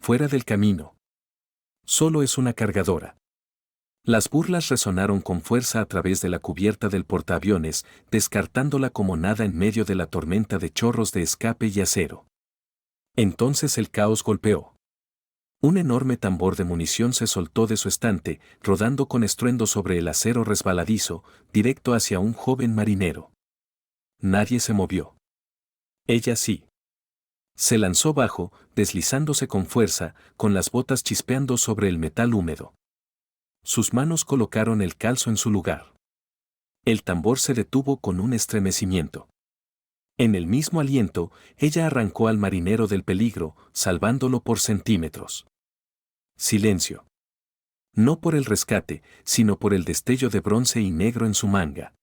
fuera del camino. Solo es una cargadora. Las burlas resonaron con fuerza a través de la cubierta del portaaviones, descartándola como nada en medio de la tormenta de chorros de escape y acero. Entonces el caos golpeó. Un enorme tambor de munición se soltó de su estante, rodando con estruendo sobre el acero resbaladizo, directo hacia un joven marinero. Nadie se movió. Ella sí. Se lanzó bajo, deslizándose con fuerza, con las botas chispeando sobre el metal húmedo. Sus manos colocaron el calzo en su lugar. El tambor se detuvo con un estremecimiento. En el mismo aliento, ella arrancó al marinero del peligro, salvándolo por centímetros. Silencio. No por el rescate, sino por el destello de bronce y negro en su manga.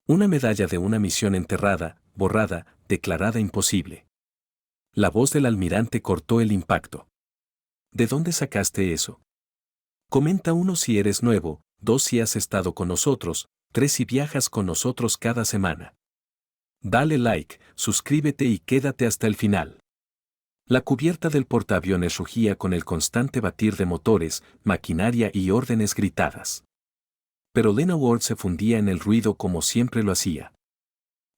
Una medalla de una misión enterrada, borrada, declarada imposible. La voz del almirante cortó el impacto. ¿De dónde sacaste eso? Comenta 1 si eres nuevo, 2 si has estado con nosotros, 3 si viajas con nosotros cada semana. Dale like, suscríbete y quédate hasta el final. La cubierta del portaaviones rugía con el constante batir de motores, maquinaria y órdenes gritadas. Pero Lena Ward se fundía en el ruido como siempre lo hacía.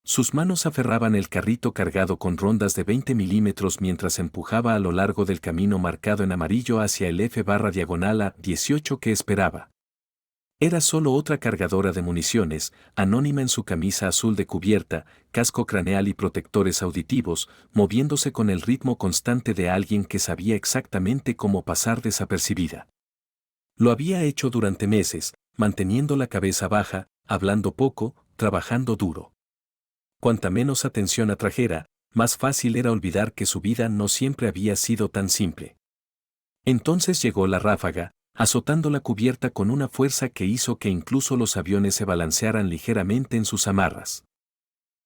Sus manos aferraban el carrito cargado con rondas de 20 milímetros mientras empujaba a lo largo del camino marcado en amarillo hacia el F/diagonal A18 que esperaba. Era solo otra cargadora de municiones, anónima en su camisa azul de cubierta, casco craneal y protectores auditivos, moviéndose con el ritmo constante de alguien que sabía exactamente cómo pasar desapercibida. Lo había hecho durante meses, manteniendo la cabeza baja, hablando poco, trabajando duro. Cuanta menos atención atrajera, más fácil era olvidar que su vida no siempre había sido tan simple. Entonces llegó la ráfaga, azotando la cubierta con una fuerza que hizo que incluso los aviones se balancearan ligeramente en sus amarras.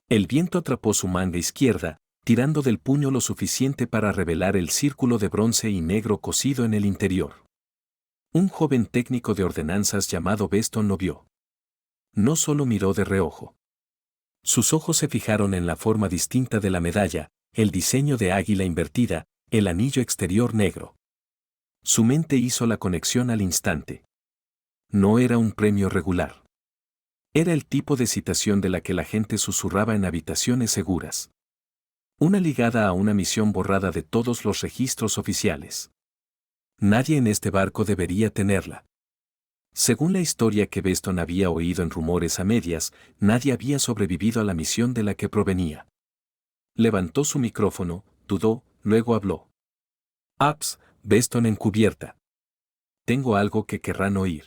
El viento atrapó su manga izquierda, tirando del puño lo suficiente para revelar el círculo de bronce y negro cosido en el interior. Un joven técnico de ordenanzas llamado Beston lo vio. No solo miró de reojo. Sus ojos se fijaron en la forma distinta de la medalla, el diseño de águila invertida, el anillo exterior negro. Su mente hizo la conexión al instante. No era un premio regular. Era el tipo de citación de la que la gente susurraba en habitaciones seguras. Una ligada a una misión borrada de todos los registros oficiales. Nadie en este barco debería tenerla. Según la historia que Beston había oído en rumores a medias, nadie había sobrevivido a la misión de la que provenía. Levantó su micrófono, dudó, luego habló. Aps, Beston encubierta. Tengo algo que querrán oír.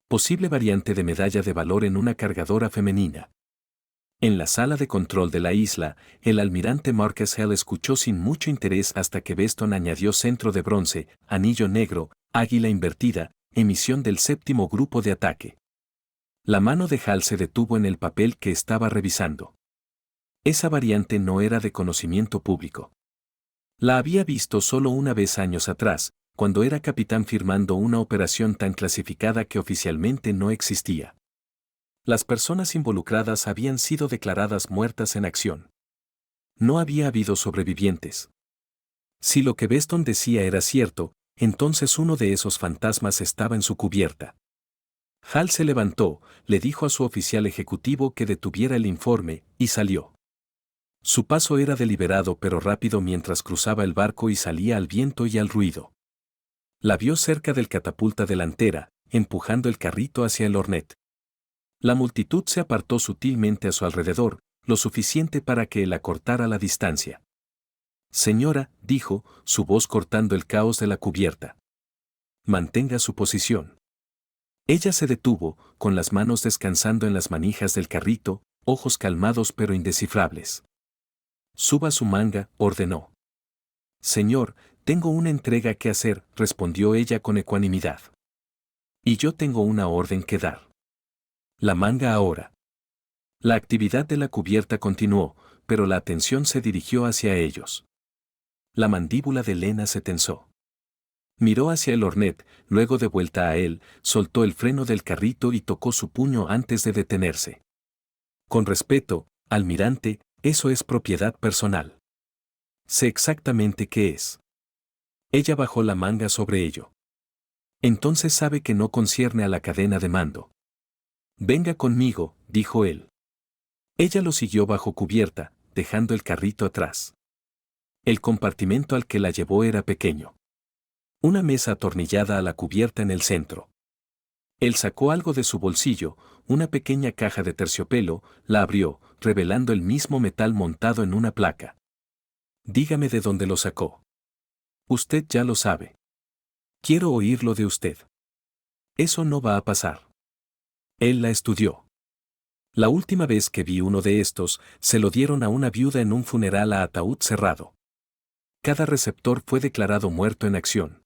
Posible variante de medalla de valor en una cargadora femenina. En la sala de control de la isla, el almirante Marcus Hell escuchó sin mucho interés hasta que Beston añadió centro de bronce, anillo negro, águila invertida, emisión del 7º grupo de ataque. La mano de Hal se detuvo en el papel que estaba revisando. Esa variante no era de conocimiento público. La había visto solo una vez años atrás, cuando era capitán firmando una operación tan clasificada que oficialmente no existía. Las personas involucradas habían sido declaradas muertas en acción. No había habido sobrevivientes. Si lo que Beston decía era cierto, entonces uno de esos fantasmas estaba en su cubierta. Hal se levantó, le dijo a su oficial ejecutivo que detuviera el informe, y salió. Su paso era deliberado pero rápido mientras cruzaba el barco y salía al viento y al ruido. La vio cerca del catapulta delantera, empujando el carrito hacia el Hornet. La multitud se apartó sutilmente a su alrededor, lo suficiente para que él acortara la distancia. Señora, dijo, su voz cortando el caos de la cubierta. Mantenga su posición. Ella se detuvo, con las manos descansando en las manijas del carrito, ojos calmados pero indescifrables. Suba su manga, ordenó. Señor, tengo una entrega que hacer, respondió ella con ecuanimidad. Y yo tengo una orden que dar. La manga ahora. La actividad de la cubierta continuó, pero la atención se dirigió hacia ellos. La mandíbula de Lena se tensó. Miró hacia el Hornet, luego de vuelta a él, soltó el freno del carrito y tocó su puño antes de detenerse. Con respeto, almirante, eso es propiedad personal. Sé exactamente qué es. Ella bajó la manga sobre ello. Entonces sabe que no concierne a la cadena de mando. Venga conmigo, dijo él. Ella lo siguió bajo cubierta, dejando el carrito atrás. El compartimento al que la llevó era pequeño. Una mesa atornillada a la cubierta en el centro. Él sacó algo de su bolsillo, una pequeña caja de terciopelo, la abrió, revelando el mismo metal montado en una placa. Dígame de dónde lo sacó. Usted ya lo sabe. Quiero oírlo de usted. Eso no va a pasar. Él la estudió. La última vez que vi uno de estos, se lo dieron a una viuda en un funeral a ataúd cerrado. Cada receptor fue declarado muerto en acción.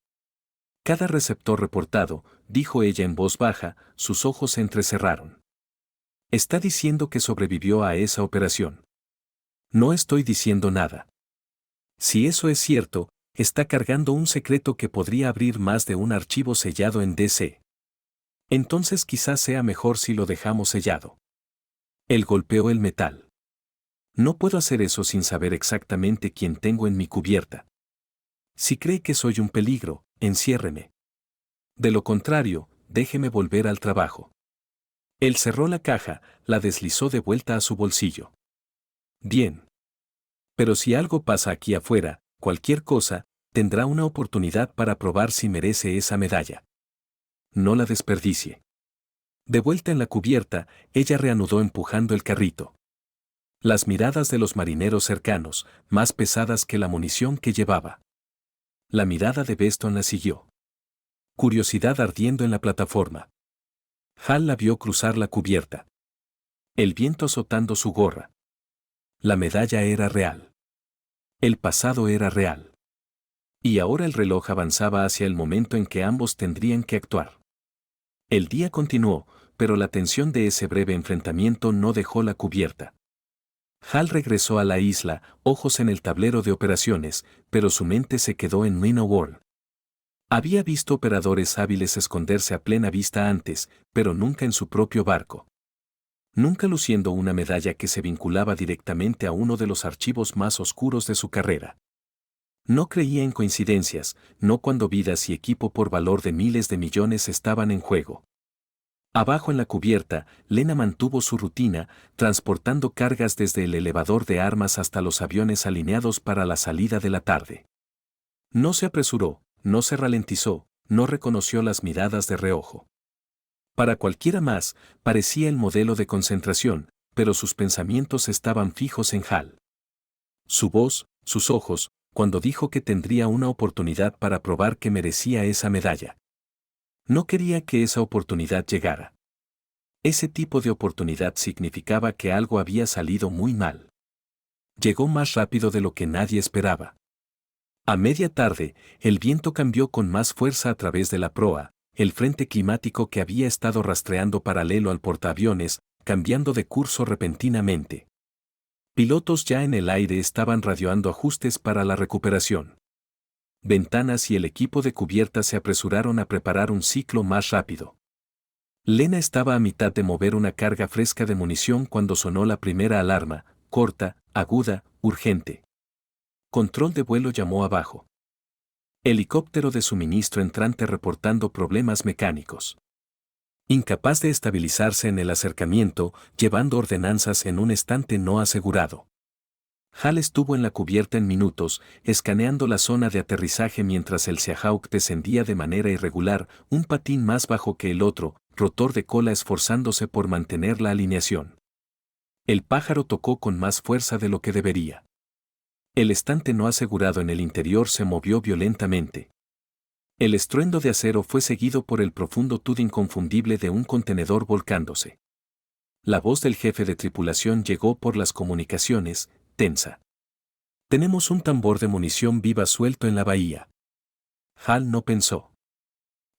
Cada receptor reportado, dijo ella en voz baja, sus ojos se entrecerraron. Está diciendo que sobrevivió a esa operación. No estoy diciendo nada. Si eso es cierto, está cargando un secreto que podría abrir más de un archivo sellado en DC. Entonces quizás sea mejor si lo dejamos sellado. Él golpeó el metal. No puedo hacer eso sin saber exactamente quién tengo en mi cubierta. Si cree que soy un peligro, enciérreme. De lo contrario, déjeme volver al trabajo. Él cerró la caja, la deslizó de vuelta a su bolsillo. Bien. Pero si algo pasa aquí afuera, cualquier cosa, tendrá una oportunidad para probar si merece esa medalla. No la desperdicie. De vuelta en la cubierta, ella reanudó empujando el carrito. Las miradas de los marineros cercanos, más pesadas que la munición que llevaba. La mirada de Beston la siguió. Curiosidad ardiendo en la plataforma. Hal la vio cruzar la cubierta. El viento azotando su gorra. La medalla era real. El pasado era real. Y ahora el reloj avanzaba hacia el momento en que ambos tendrían que actuar. El día continuó, pero la tensión de ese breve enfrentamiento no dejó la cubierta. Hal regresó a la isla, ojos en el tablero de operaciones, pero su mente se quedó en Rhino World. Había visto operadores hábiles esconderse a plena vista antes, pero nunca en su propio barco. Nunca luciendo una medalla que se vinculaba directamente a uno de los archivos más oscuros de su carrera. No creía en coincidencias, no cuando vidas y equipo por valor de miles de millones estaban en juego. Abajo en la cubierta, Lena mantuvo su rutina, transportando cargas desde el elevador de armas hasta los aviones alineados para la salida de la tarde. No se apresuró, no se ralentizó, no reconoció las miradas de reojo. Para cualquiera más, parecía el modelo de concentración, pero sus pensamientos estaban fijos en Hal. Su voz, sus ojos, cuando dijo que tendría una oportunidad para probar que merecía esa medalla. No quería que esa oportunidad llegara. Ese tipo de oportunidad significaba que algo había salido muy mal. Llegó más rápido de lo que nadie esperaba. A media tarde, el viento cambió con más fuerza a través de la proa, el frente climático que había estado rastreando paralelo al portaaviones, cambiando de curso repentinamente. Pilotos ya en el aire estaban radioando ajustes para la recuperación. Ventanas y el equipo de cubierta se apresuraron a preparar un ciclo más rápido. Lena estaba a mitad de mover una carga fresca de munición cuando sonó la primera alarma, corta, aguda, urgente. Control de vuelo llamó abajo. Helicóptero de suministro entrante reportando problemas mecánicos. Incapaz de estabilizarse en el acercamiento, llevando ordenanzas en un estante no asegurado. Hal estuvo en la cubierta en minutos, escaneando la zona de aterrizaje mientras el Seahawk descendía de manera irregular, un patín más bajo que el otro, rotor de cola esforzándose por mantener la alineación. El pájaro tocó con más fuerza de lo que debería. El estante no asegurado en el interior se movió violentamente. El estruendo de acero fue seguido por el profundo tud inconfundible de un contenedor volcándose. La voz del jefe de tripulación llegó por las comunicaciones, tensa. Tenemos un tambor de munición viva suelto en la bahía. Hal no pensó.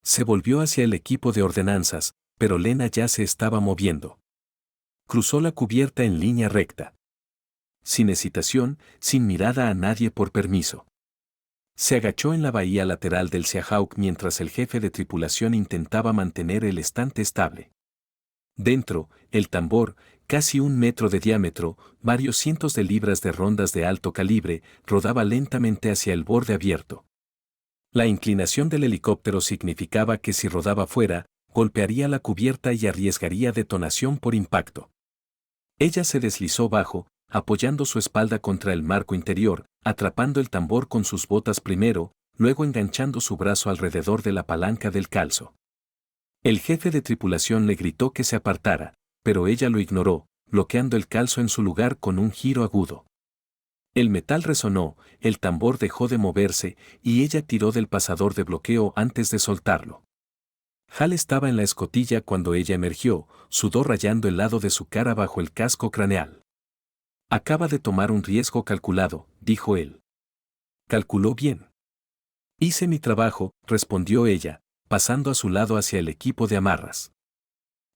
Se volvió hacia el equipo de ordenanzas, pero Lena ya se estaba moviendo. Cruzó la cubierta en línea recta. Sin hesitación, sin mirada a nadie por permiso. Se agachó en la bahía lateral del Seahawk mientras el jefe de tripulación intentaba mantener el estante estable. Dentro, el tambor, casi 1 metro de diámetro, varios cientos de libras de rondas de alto calibre, rodaba lentamente hacia el borde abierto. La inclinación del helicóptero significaba que si rodaba fuera, golpearía la cubierta y arriesgaría detonación por impacto. Ella se deslizó bajo, apoyando su espalda contra el marco interior, atrapando el tambor con sus botas primero, luego enganchando su brazo alrededor de la palanca del calzo. El jefe de tripulación le gritó que se apartara, pero ella lo ignoró, bloqueando el calzo en su lugar con un giro agudo. El metal resonó, el tambor dejó de moverse y ella tiró del pasador de bloqueo antes de soltarlo. Hal estaba en la escotilla cuando ella emergió, sudor rayando el lado de su cara bajo el casco craneal. Acaba de tomar un riesgo calculado, dijo él. Calculó bien. Hice mi trabajo, respondió ella, pasando a su lado hacia el equipo de amarras.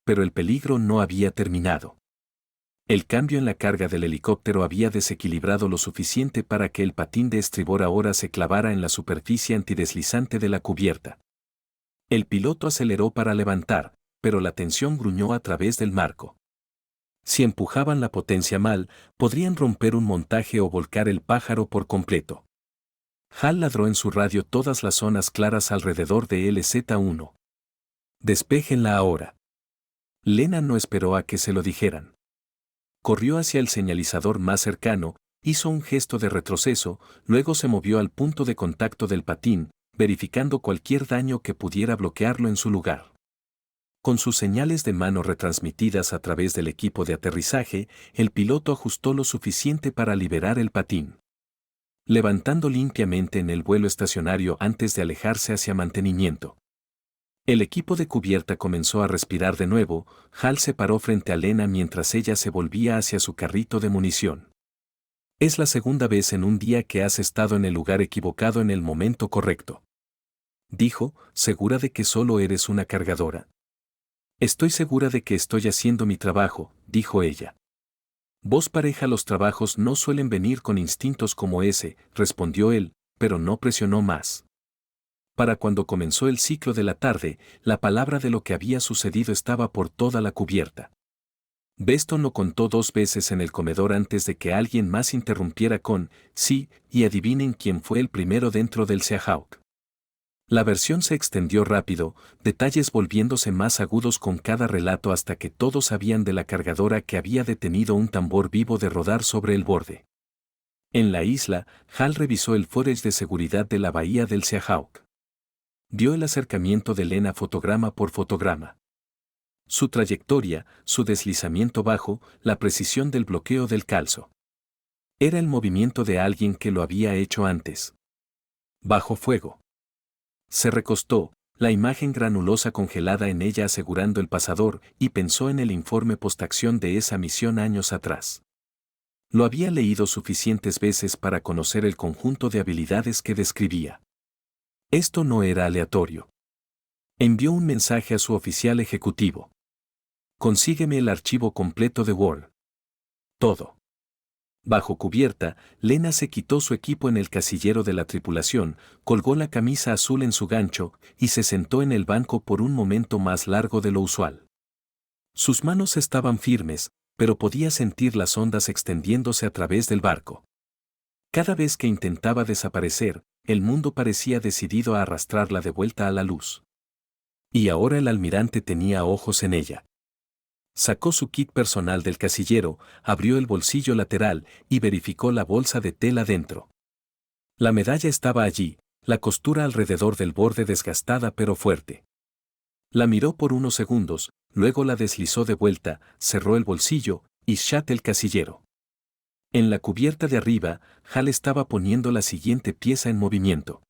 Pero el peligro no había terminado. El cambio en la carga del helicóptero había desequilibrado lo suficiente para que el patín de estribor ahora se clavara en la superficie antideslizante de la cubierta. El piloto aceleró para levantar, pero la tensión gruñó a través del marco. Si empujaban la potencia mal, podrían romper un montaje o volcar el pájaro por completo. Hal ladró en su radio todas las zonas claras alrededor de LZ-1. Despéjenla ahora. Lena no esperó a que se lo dijeran. Corrió hacia el señalizador más cercano, hizo un gesto de retroceso, luego se movió al punto de contacto del patín, verificando cualquier daño que pudiera bloquearlo en su lugar. Con sus señales de mano retransmitidas a través del equipo de aterrizaje, el piloto ajustó lo suficiente para liberar el patín. Levantando limpiamente en el vuelo estacionario antes de alejarse hacia mantenimiento. El equipo de cubierta comenzó a respirar de nuevo. Hal se paró frente a Lena mientras ella se volvía hacia su carrito de munición. Es la segunda vez en un día que has estado en el lugar equivocado en el momento correcto. Dijo, segura de que solo eres una cargadora. Estoy segura de que estoy haciendo mi trabajo, dijo ella. Voz pareja. Los trabajos no suelen venir con instintos como ese, respondió él, pero no presionó más. Para cuando comenzó el ciclo de la tarde, la palabra de lo que había sucedido estaba por toda la cubierta. Beston lo contó 2 veces en el comedor antes de que alguien más interrumpiera con, sí, y adivinen quién fue el primero dentro del Seahawk. La versión se extendió rápido, detalles volviéndose más agudos con cada relato hasta que todos sabían de la cargadora que había detenido un tambor vivo de rodar sobre el borde. En la isla, Hal revisó el footage de seguridad de la bahía del Seahawk. Vio el acercamiento de Lena fotograma por fotograma. Su trayectoria, su deslizamiento bajo, la precisión del bloqueo del calzo. Era el movimiento de alguien que lo había hecho antes. Bajo fuego. Se recostó, la imagen granulosa congelada en ella asegurando el pasador, y pensó en el informe postacción de esa misión años atrás. Lo había leído suficientes veces para conocer el conjunto de habilidades que describía. Esto no era aleatorio. Envió un mensaje a su oficial ejecutivo. Consígueme el archivo completo de Word. Todo. Bajo cubierta, Lena se quitó su equipo en el casillero de la tripulación, colgó la camisa azul en su gancho y se sentó en el banco por un momento más largo de lo usual. Sus manos estaban firmes, pero podía sentir las ondas extendiéndose a través del barco. Cada vez que intentaba desaparecer, el mundo parecía decidido a arrastrarla de vuelta a la luz. Y ahora el almirante tenía ojos en ella. Sacó su kit personal del casillero, abrió el bolsillo lateral y verificó la bolsa de tela dentro. La medalla estaba allí, la costura alrededor del borde desgastada pero fuerte. La miró por unos segundos, luego la deslizó de vuelta, cerró el bolsillo y shut el casillero. En la cubierta de arriba, Hal estaba poniendo la siguiente pieza en movimiento.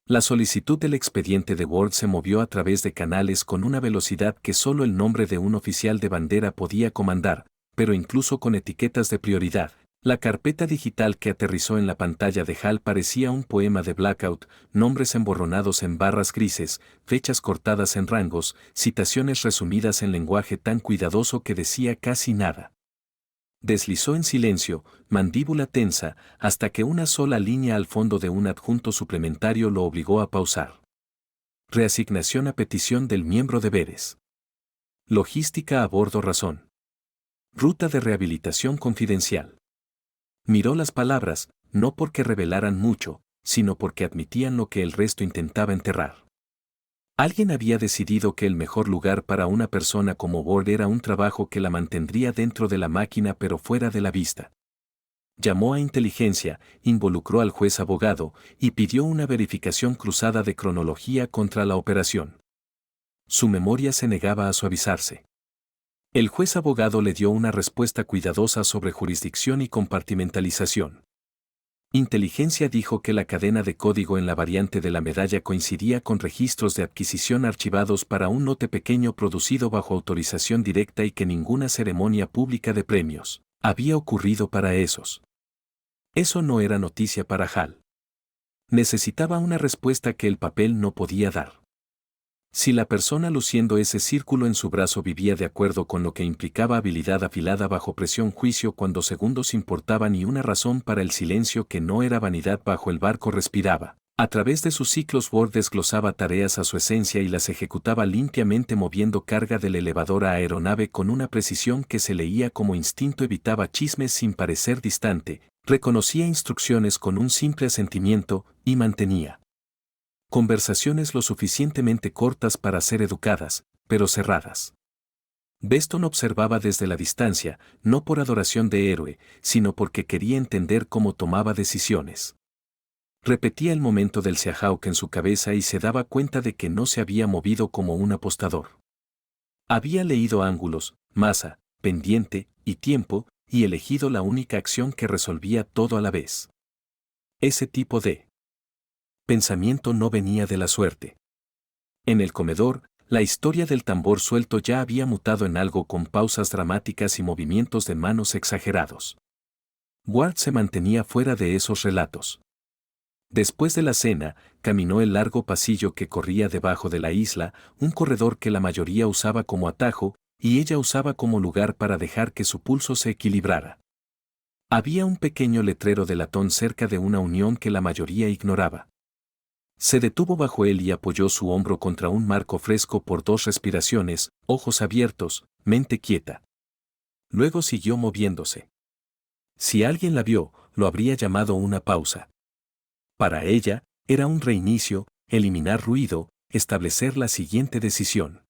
La solicitud del expediente de Word se movió a través de canales con una velocidad que solo el nombre de un oficial de bandera podía comandar, pero incluso con etiquetas de prioridad. La carpeta digital que aterrizó en la pantalla de Hal parecía un poema de Blackout, nombres emborronados en barras grises, fechas cortadas en rangos, citaciones resumidas en lenguaje tan cuidadoso que decía casi nada. Deslizó en silencio, mandíbula tensa, hasta que una sola línea al fondo de un adjunto suplementario lo obligó a pausar. Reasignación a petición del miembro deberes. Logística a bordo razón. Ruta de rehabilitación confidencial. Miró las palabras, no porque revelaran mucho, sino porque admitían lo que el resto intentaba enterrar. Alguien había decidido que el mejor lugar para una persona como Ward era un trabajo que la mantendría dentro de la máquina pero fuera de la vista. Llamó a inteligencia, involucró al juez abogado y pidió una verificación cruzada de cronología contra la operación. Su memoria se negaba a suavizarse. El juez abogado le dio una respuesta cuidadosa sobre jurisdicción y compartimentalización. Inteligencia dijo que la cadena de código en la variante de la medalla coincidía con registros de adquisición archivados para un lote pequeño producido bajo autorización directa y que ninguna ceremonia pública de premios había ocurrido para esos. Eso no era noticia para Hal. Necesitaba una respuesta que el papel no podía dar. Si la persona luciendo ese círculo en su brazo vivía de acuerdo con lo que implicaba habilidad afilada bajo presión juicio cuando segundos importaban y una razón para el silencio que no era vanidad bajo el barco respiraba. A través de sus ciclos Ward desglosaba tareas a su esencia y las ejecutaba limpiamente moviendo carga del elevador a aeronave con una precisión que se leía como instinto, evitaba chismes sin parecer distante, reconocía instrucciones con un simple asentimiento y mantenía conversaciones lo suficientemente cortas para ser educadas, pero cerradas. Beston observaba desde la distancia, no por adoración de héroe, sino porque quería entender cómo tomaba decisiones. Repetía el momento del Seahawk en su cabeza y se daba cuenta de que no se había movido como un apostador. Había leído ángulos, masa, pendiente y tiempo, y elegido la única acción que resolvía todo a la vez. Ese tipo de pensamiento no venía de la suerte. En el comedor, la historia del tambor suelto ya había mutado en algo con pausas dramáticas y movimientos de manos exagerados. Ward se mantenía fuera de esos relatos. Después de la cena, caminó el largo pasillo que corría debajo de la isla, un corredor que la mayoría usaba como atajo, y ella usaba como lugar para dejar que su pulso se equilibrara. Había un pequeño letrero de latón cerca de una unión que la mayoría ignoraba. Se detuvo bajo él y apoyó su hombro contra un marco fresco por 2 respiraciones, ojos abiertos, mente quieta. Luego siguió moviéndose. Si alguien la vio, lo habría llamado una pausa. Para ella, era un reinicio, eliminar ruido, establecer la siguiente decisión.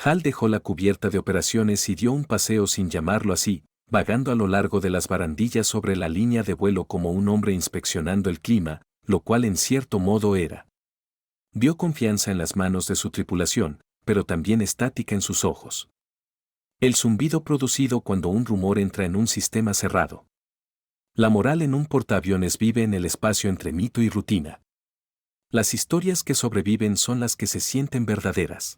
Hal dejó la cubierta de operaciones y dio un paseo sin llamarlo así, vagando a lo largo de las barandillas sobre la línea de vuelo como un hombre inspeccionando el clima, lo cual en cierto modo era. Vio confianza en las manos de su tripulación, pero también estática en sus ojos. El zumbido producido cuando un rumor entra en un sistema cerrado. La moral en un portaaviones vive en el espacio entre mito y rutina. Las historias que sobreviven son las que se sienten verdaderas.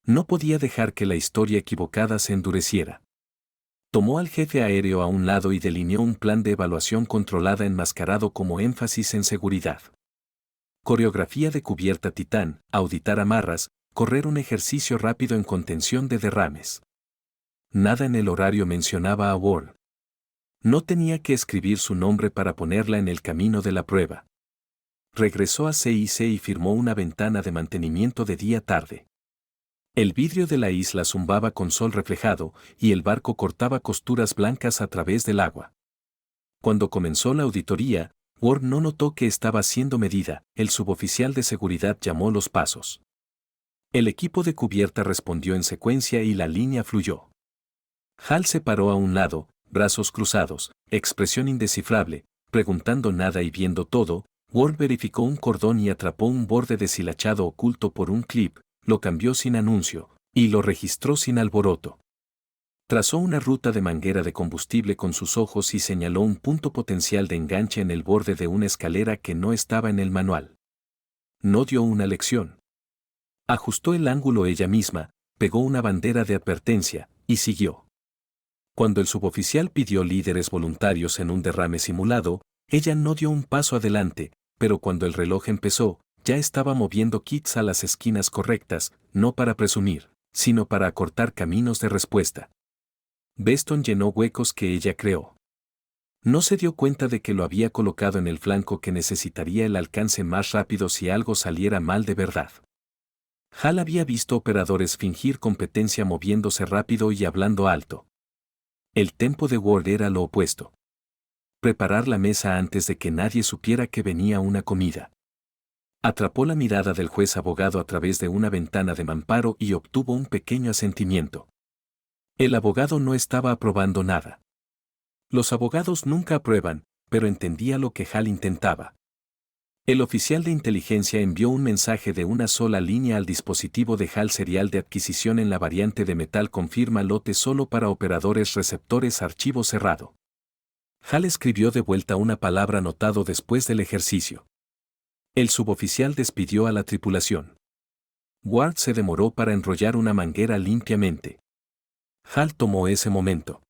No podía dejar que la historia equivocada se endureciera. Tomó al jefe aéreo a un lado y delineó un plan de evaluación controlada enmascarado como énfasis en seguridad. Coreografía de cubierta Titán, auditar amarras, correr un ejercicio rápido en contención de derrames. Nada en el horario mencionaba a Ward. No tenía que escribir su nombre para ponerla en el camino de la prueba. Regresó a CIC y firmó una ventana de mantenimiento de día-tarde. El vidrio de la isla zumbaba con sol reflejado, y el barco cortaba costuras blancas a través del agua. Cuando comenzó la auditoría, Ward no notó que estaba siendo medida, el suboficial de seguridad llamó los pasos. El equipo de cubierta respondió en secuencia y la línea fluyó. Hal se paró a un lado, brazos cruzados, expresión indescifrable, preguntando nada y viendo todo. Ward verificó un cordón y atrapó un borde deshilachado oculto por un clip, lo cambió sin anuncio, y lo registró sin alboroto. Trazó una ruta de manguera de combustible con sus ojos y señaló un punto potencial de enganche en el borde de una escalera que no estaba en el manual. No dio una lección. Ajustó el ángulo ella misma, pegó una bandera de advertencia, y siguió. Cuando el suboficial pidió líderes voluntarios en un derrame simulado, ella no dio un paso adelante, pero cuando el reloj empezó, ya estaba moviendo kits a las esquinas correctas, no para presumir, sino para acortar caminos de respuesta. Beston llenó huecos que ella creó. No se dio cuenta de que lo había colocado en el flanco que necesitaría el alcance más rápido si algo saliera mal de verdad. Hal había visto operadores fingir competencia moviéndose rápido y hablando alto. El tempo de Ward era lo opuesto. Preparar la mesa antes de que nadie supiera que venía una comida. Atrapó la mirada del juez abogado a través de una ventana de mamparo y obtuvo un pequeño asentimiento. El abogado no estaba aprobando nada. Los abogados nunca aprueban, pero entendía lo que Hal intentaba. El oficial de inteligencia envió un mensaje de una sola línea al dispositivo de Hal: serial de adquisición en la variante de metal, confirma lote solo para operadores receptores, archivo cerrado. Hal escribió de vuelta una palabra anotado después del ejercicio. El suboficial despidió a la tripulación. Ward se demoró para enrollar una manguera limpiamente. Hal tomó ese momento.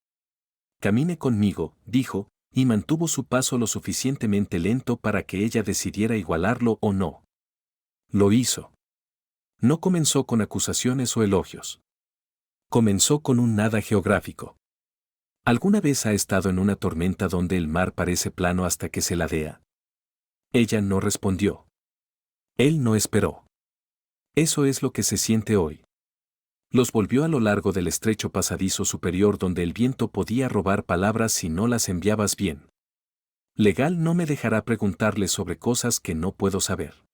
«Camine conmigo», dijo, y mantuvo su paso lo suficientemente lento para que ella decidiera igualarlo o no. Lo hizo. No comenzó con acusaciones o elogios. Comenzó con un nada geográfico. ¿Alguna vez ha estado en una tormenta donde el mar parece plano hasta que se ladea? Ella no respondió. Él no esperó. Eso es lo que se siente hoy. Los volvió a lo largo del estrecho pasadizo superior donde el viento podía robar palabras si no las enviabas bien. Legal no me dejará preguntarle sobre cosas que no puedo saber.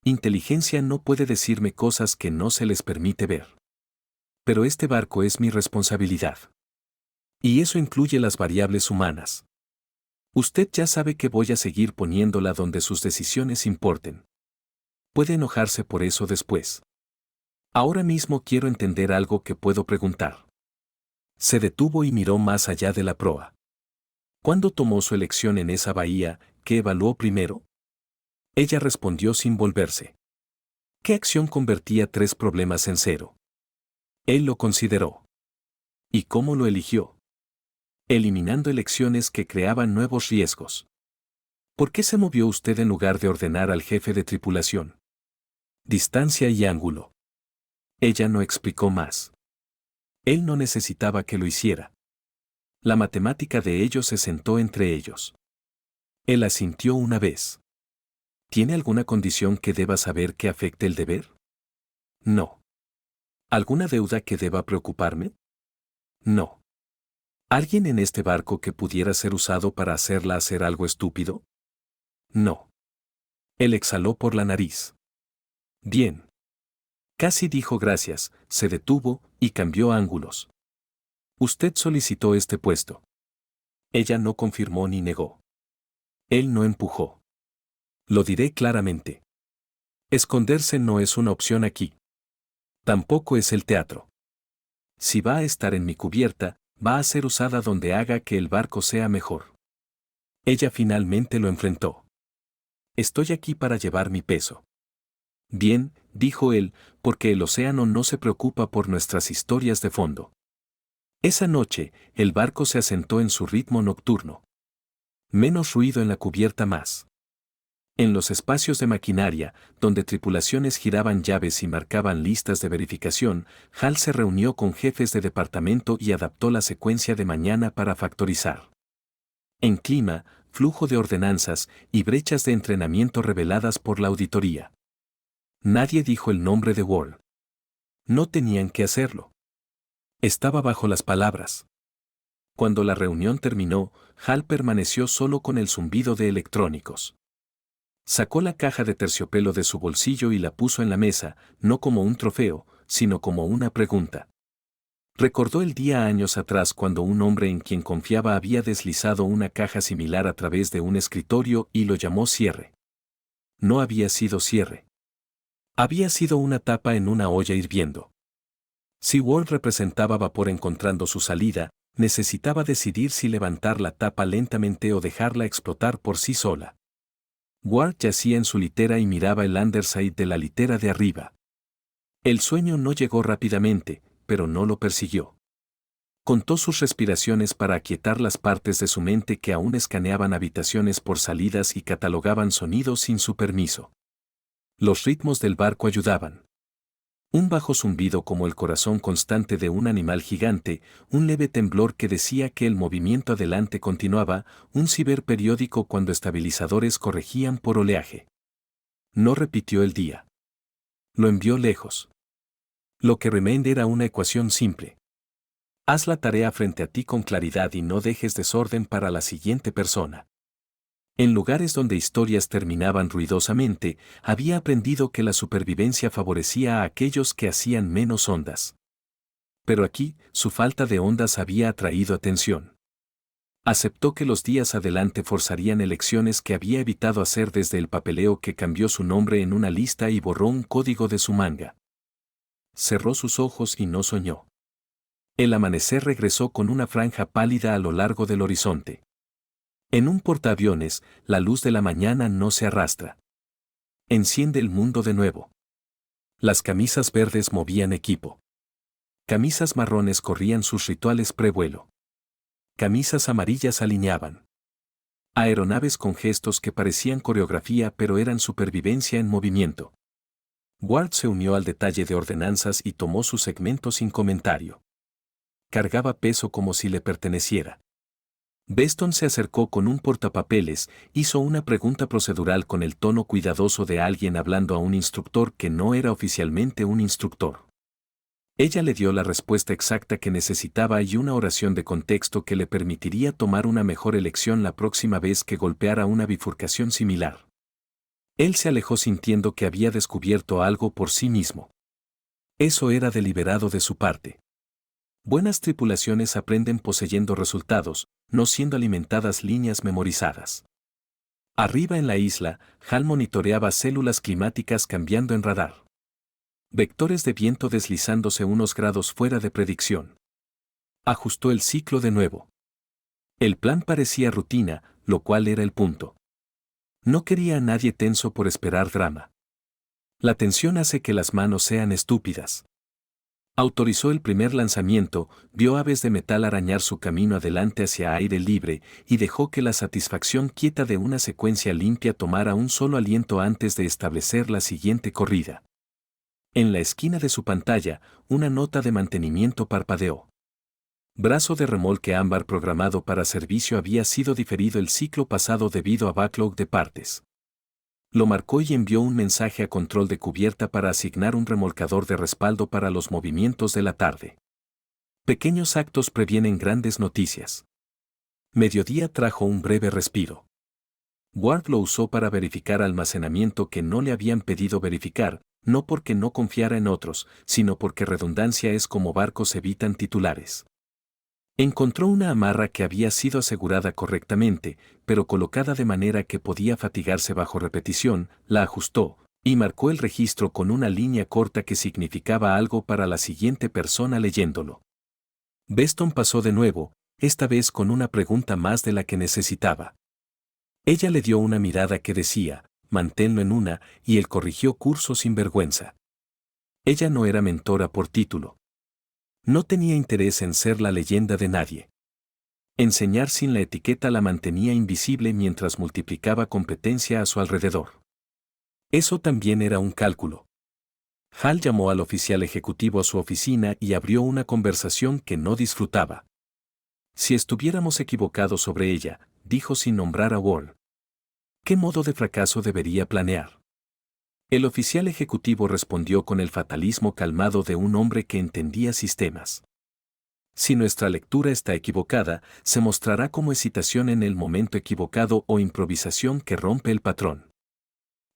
Inteligencia no puede decirme cosas que no se les permite ver. Pero este barco es mi responsabilidad. Y eso incluye las variables humanas. Usted ya sabe que voy a seguir poniéndola donde sus decisiones importen. Puede enojarse por eso después. Ahora mismo quiero entender algo que puedo preguntar. Se detuvo y miró más allá de la proa. ¿Cuándo tomó su elección en esa bahía, qué evaluó primero? Ella respondió sin volverse. ¿Qué acción convertía 3 problemas en 0? Él lo consideró. ¿Y cómo lo eligió? Eliminando elecciones que creaban nuevos riesgos. ¿Por qué se movió usted en lugar de ordenar al jefe de tripulación? Distancia y ángulo. Ella no explicó más. Él no necesitaba que lo hiciera. La matemática de ellos se sentó entre ellos. Él asintió una vez. ¿Tiene alguna condición que deba saber que afecte el deber? No. ¿Alguna deuda que deba preocuparme? No. ¿Alguien en este barco que pudiera ser usado para hacerla hacer algo estúpido? No. Él exhaló por la nariz. Bien. Casi dijo gracias, se detuvo y cambió ángulos. Usted solicitó este puesto. Ella no confirmó ni negó. Él no empujó. Lo diré claramente. Esconderse no es una opción aquí. Tampoco es el teatro. Si va a estar en mi cubierta, va a ser usada donde haga que el barco sea mejor. Ella finalmente lo enfrentó. Estoy aquí para llevar mi peso. Bien, dijo él, porque el océano no se preocupa por nuestras historias de fondo. Esa noche, el barco se asentó en su ritmo nocturno. Menos ruido en la cubierta, más. En los espacios de maquinaria, donde tripulaciones giraban llaves y marcaban listas de verificación, Hal se reunió con jefes de departamento y adaptó la secuencia de mañana para factorizar. En clima, flujo de ordenanzas y brechas de entrenamiento reveladas por la auditoría. Nadie dijo el nombre de Wall. No tenían que hacerlo. Estaba bajo las palabras. Cuando la reunión terminó, Hal permaneció solo con el zumbido de electrónicos. Sacó la caja de terciopelo de su bolsillo y la puso en la mesa, no como un trofeo, sino como una pregunta. Recordó el día años atrás cuando un hombre en quien confiaba había deslizado una caja similar a través de un escritorio y lo llamó cierre. No había sido cierre. Había sido una tapa en una olla hirviendo. Si Ward representaba vapor encontrando su salida, necesitaba decidir si levantar la tapa lentamente o dejarla explotar por sí sola. Ward yacía en su litera y miraba el underside de la litera de arriba. El sueño no llegó rápidamente, pero no lo persiguió. Contó sus respiraciones para aquietar las partes de su mente que aún escaneaban habitaciones por salidas y catalogaban sonidos sin su permiso. Los ritmos del barco ayudaban. Un bajo zumbido como el corazón constante de un animal gigante, un leve temblor que decía que el movimiento adelante continuaba, un ciberperiódico cuando estabilizadores corregían por oleaje. No repitió el día. Lo envió lejos. Lo que remained era una ecuación simple. Haz la tarea frente a ti con claridad y no dejes desorden para la siguiente persona. En lugares donde historias terminaban ruidosamente, había aprendido que la supervivencia favorecía a aquellos que hacían menos ondas. Pero aquí, su falta de ondas había atraído atención. Aceptó que los días adelante forzarían elecciones que había evitado hacer desde el papeleo que cambió su nombre en una lista y borró un código de su manga. Cerró sus ojos y no soñó. El amanecer regresó con una franja pálida a lo largo del horizonte. En un portaaviones, la luz de la mañana no se arrastra. Enciende el mundo de nuevo. Las camisas verdes movían equipo. Camisas marrones corrían sus rituales prevuelo. Camisas amarillas alineaban. Aeronaves con gestos que parecían coreografía pero eran supervivencia en movimiento. Ward se unió al detalle de ordenanzas y tomó su segmento sin comentario. Cargaba peso como si le perteneciera. Beston se acercó con un portapapeles, hizo una pregunta procedural con el tono cuidadoso de alguien hablando a un instructor que no era oficialmente un instructor. Ella le dio la respuesta exacta que necesitaba y una oración de contexto que le permitiría tomar una mejor elección la próxima vez que golpeara una bifurcación similar. Él se alejó sintiendo que había descubierto algo por sí mismo. Eso era deliberado de su parte. Buenas tripulaciones aprenden poseyendo resultados, no siendo alimentadas líneas memorizadas. Arriba en la isla, Hal monitoreaba células climáticas cambiando en radar. Vectores de viento deslizándose unos grados fuera de predicción. Ajustó el ciclo de nuevo. El plan parecía rutina, lo cual era el punto. No quería a nadie tenso por esperar drama. La tensión hace que las manos sean estúpidas. Autorizó el primer lanzamiento, vio aves de metal arañar su camino adelante hacia aire libre y dejó que la satisfacción quieta de una secuencia limpia tomara un solo aliento antes de establecer la siguiente corrida. En la esquina de su pantalla, una nota de mantenimiento parpadeó. Brazo de remolque ámbar programado para servicio había sido diferido el ciclo pasado debido a backlog de partes. Lo marcó y envió un mensaje a control de cubierta para asignar un remolcador de respaldo para los movimientos de la tarde. Pequeños actos previenen grandes noticias. Mediodía trajo un breve respiro. Ward lo usó para verificar almacenamiento que no le habían pedido verificar, no porque no confiara en otros, sino porque redundancia es como barcos evitan titulares. Encontró una amarra que había sido asegurada correctamente, pero colocada de manera que podía fatigarse bajo repetición, la ajustó, y marcó el registro con una línea corta que significaba algo para la siguiente persona leyéndolo. Beston pasó de nuevo, esta vez con una pregunta más de la que necesitaba. Ella le dio una mirada que decía, manténlo en una, y él corrigió curso sin vergüenza. Ella no era mentora por título. No tenía interés en ser la leyenda de nadie. Enseñar sin la etiqueta la mantenía invisible mientras multiplicaba competencia a su alrededor. Eso también era un cálculo. Hal llamó al oficial ejecutivo a su oficina y abrió una conversación que no disfrutaba. Si estuviéramos equivocados sobre ella, dijo sin nombrar a Wall. ¿Qué modo de fracaso debería planear? El oficial ejecutivo respondió con el fatalismo calmado de un hombre que entendía sistemas. Si nuestra lectura está equivocada, se mostrará como excitación en el momento equivocado o improvisación que rompe el patrón.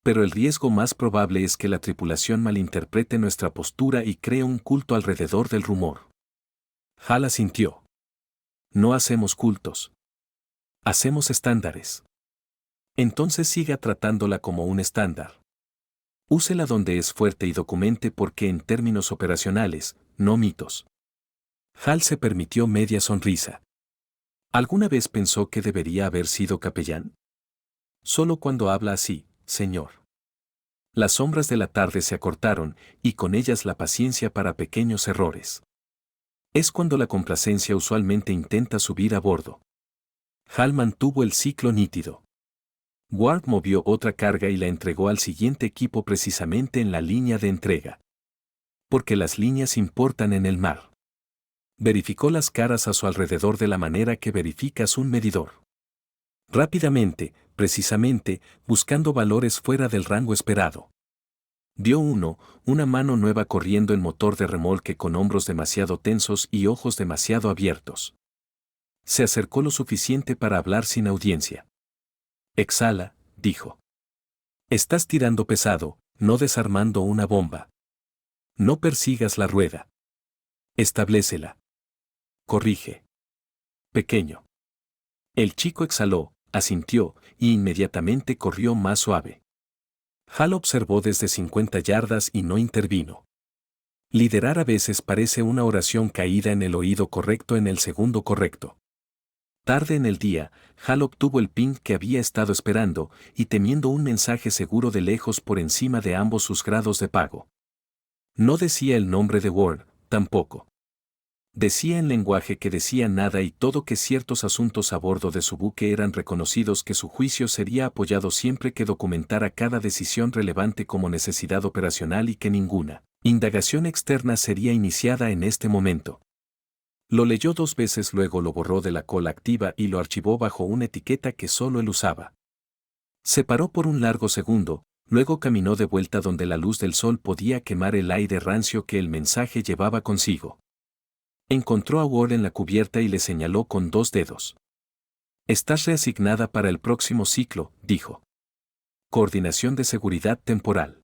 Pero el riesgo más probable es que la tripulación malinterprete nuestra postura y cree un culto alrededor del rumor. Hal asintió. No hacemos cultos. Hacemos estándares. Entonces siga tratándola como un estándar. Úsela donde es fuerte y documente por qué en términos operacionales, no mitos. Hal se permitió media sonrisa. ¿Alguna vez pensó que debería haber sido capellán? Solo cuando habla así, señor. Las sombras de la tarde se acortaron, y con ellas la paciencia para pequeños errores. Es cuando la complacencia usualmente intenta subir a bordo. Hal mantuvo el ciclo nítido. Ward movió otra carga y la entregó al siguiente equipo precisamente en la línea de entrega. Porque las líneas importan en el mar. Verificó las caras a su alrededor de la manera que verificas un medidor. Rápidamente, precisamente, buscando valores fuera del rango esperado. Dio una mano nueva corriendo en motor de remolque con hombros demasiado tensos y ojos demasiado abiertos. Se acercó lo suficiente para hablar sin audiencia. Exhala, dijo. Estás tirando pesado, no desarmando una bomba. No persigas la rueda. Establécela. Corrige. Pequeño. El chico exhaló, asintió, y inmediatamente corrió más suave. Hal observó desde 50 yardas y no intervino. Liderar a veces parece una oración caída en el oído correcto en el segundo correcto. Tarde en el día, Hal obtuvo el ping que había estado esperando y temiendo un mensaje seguro de lejos por encima de ambos sus grados de pago. No decía el nombre de Ward, tampoco. Decía en lenguaje que decía nada y todo que ciertos asuntos a bordo de su buque eran reconocidos, que su juicio sería apoyado siempre que documentara cada decisión relevante como necesidad operacional y que ninguna indagación externa sería iniciada en este momento. Lo leyó 2 veces, luego lo borró de la cola activa y lo archivó bajo una etiqueta que solo él usaba. Se paró por un largo segundo, luego caminó de vuelta donde la luz del sol podía quemar el aire rancio que el mensaje llevaba consigo. Encontró a Ward en la cubierta y le señaló con 2 dedos. Estás reasignada para el próximo ciclo, dijo. Coordinación de seguridad temporal.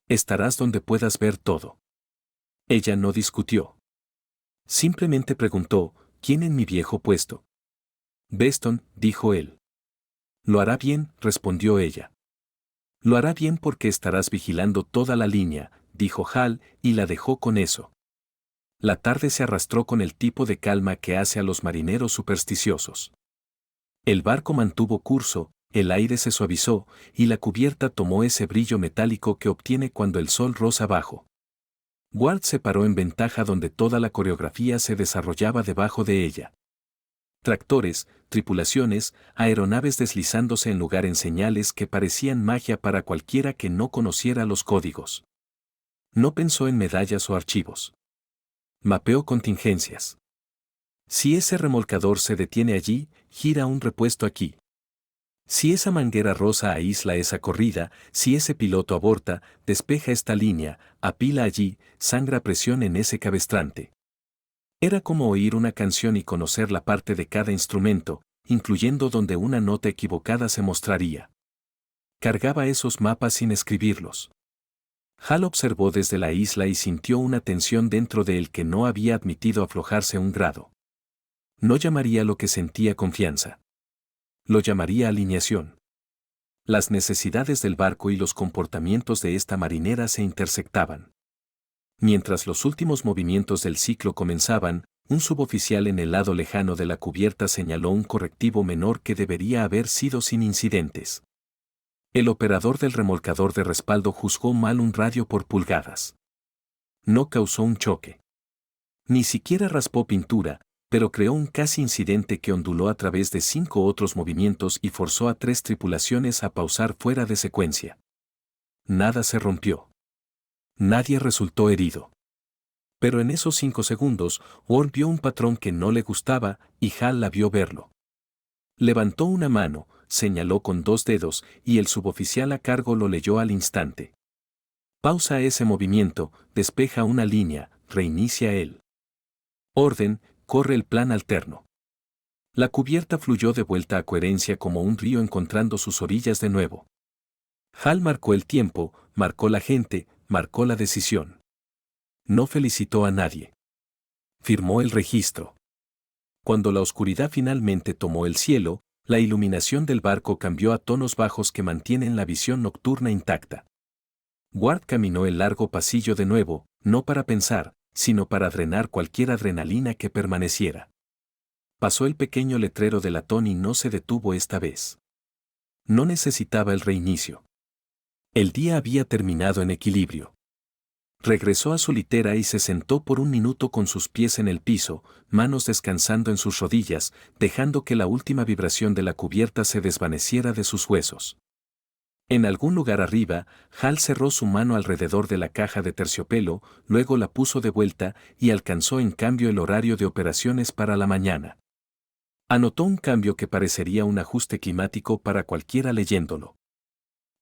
Estarás donde puedas ver todo. Ella no discutió. Simplemente preguntó, ¿quién en mi viejo puesto? Beston, dijo él. Lo hará bien, respondió ella. Lo hará bien porque estarás vigilando toda la línea, dijo Hal, y la dejó con eso. La tarde se arrastró con el tipo de calma que hace a los marineros supersticiosos. El barco mantuvo curso, el aire se suavizó, y la cubierta tomó ese brillo metálico que obtiene cuando el sol roza abajo. Ward se paró en ventaja donde toda la coreografía se desarrollaba debajo de ella. Tractores, tripulaciones, aeronaves deslizándose en lugar en señales que parecían magia para cualquiera que no conociera los códigos. No pensó en medallas o archivos. Mapeó contingencias. Si ese remolcador se detiene allí, gira un repuesto aquí. Si esa manguera rosa aísla esa corrida, si ese piloto aborta, despeja esta línea, apila allí, sangra presión en ese cabestrante. Era como oír una canción y conocer la parte de cada instrumento, incluyendo donde una nota equivocada se mostraría. Cargaba esos mapas sin escribirlos. Hal observó desde la isla y sintió una tensión dentro de él que no había admitido aflojarse un grado. No llamaría lo que sentía confianza. Lo llamaría alineación. Las necesidades del barco y los comportamientos de esta marinera se intersectaban. Mientras los últimos movimientos del ciclo comenzaban, un suboficial en el lado lejano de la cubierta señaló un correctivo menor que debería haber sido sin incidentes. El operador del remolcador de respaldo juzgó mal un radio por pulgadas. No causó un choque. Ni siquiera raspó pintura, pero creó un casi incidente que onduló a través de 5 otros movimientos y forzó a 3 tripulaciones a pausar fuera de secuencia. Nada se rompió. Nadie resultó herido. Pero en esos 5 segundos, Ward vio un patrón que no le gustaba y Hal la vio verlo. Levantó una mano, señaló con 2 dedos y el suboficial a cargo lo leyó al instante. Pausa ese movimiento, despeja una línea, reinicia él. Orden, corre el plan alterno. La cubierta fluyó de vuelta a coherencia como un río encontrando sus orillas de nuevo. Hal marcó el tiempo, marcó la gente, marcó la decisión. No felicitó a nadie. Firmó el registro. Cuando la oscuridad finalmente tomó el cielo, la iluminación del barco cambió a tonos bajos que mantienen la visión nocturna intacta. Ward caminó el largo pasillo de nuevo, no para pensar, sino para drenar cualquier adrenalina que permaneciera. Pasó el pequeño letrero de latón y no se detuvo esta vez. No necesitaba el reinicio. El día había terminado en equilibrio. Regresó a su litera y se sentó por un minuto con sus pies en el piso, manos descansando en sus rodillas, dejando que la última vibración de la cubierta se desvaneciera de sus huesos. En algún lugar arriba, Hal cerró su mano alrededor de la caja de terciopelo, luego la puso de vuelta y alcanzó en cambio el horario de operaciones para la mañana. Anotó un cambio que parecería un ajuste climático para cualquiera leyéndolo.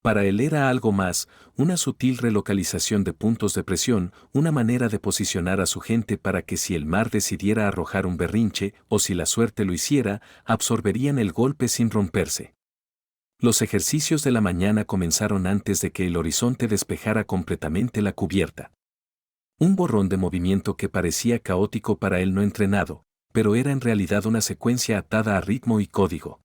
Para él era algo más, una sutil relocalización de puntos de presión, una manera de posicionar a su gente para que si el mar decidiera arrojar un berrinche o si la suerte lo hiciera, absorberían el golpe sin romperse. Los ejercicios de la mañana comenzaron antes de que el horizonte despejara completamente la cubierta. Un borrón de movimiento que parecía caótico para él no entrenado, pero era en realidad una secuencia atada a ritmo y código.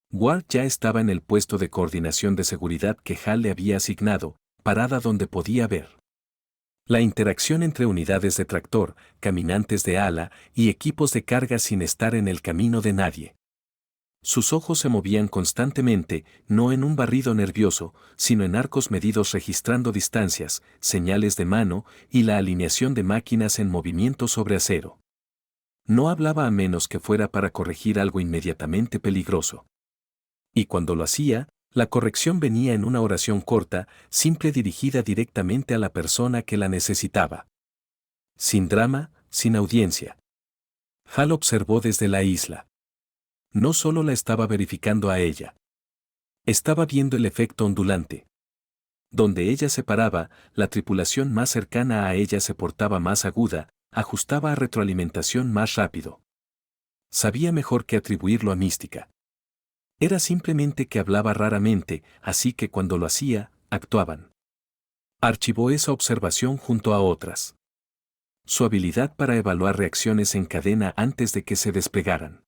Ward ya estaba en el puesto de coordinación de seguridad que Hal le había asignado, parada donde podía ver la interacción entre unidades de tractor, caminantes de ala y equipos de carga sin estar en el camino de nadie. Sus ojos se movían constantemente, no en un barrido nervioso, sino en arcos medidos registrando distancias, señales de mano y la alineación de máquinas en movimiento sobre acero. No hablaba a menos que fuera para corregir algo inmediatamente peligroso. Y cuando lo hacía, la corrección venía en una oración corta, simple dirigida directamente a la persona que la necesitaba. Sin drama, sin audiencia. Hal observó desde la isla. No solo la estaba verificando a ella. Estaba viendo el efecto ondulante. Donde ella se paraba, la tripulación más cercana a ella se portaba más aguda, ajustaba a retroalimentación más rápido. Sabía mejor que atribuirlo a mística. Era simplemente que hablaba raramente, así que cuando lo hacía, actuaban. Archivó esa observación junto a otras. Su habilidad para evaluar reacciones en cadena antes de que se desplegaran.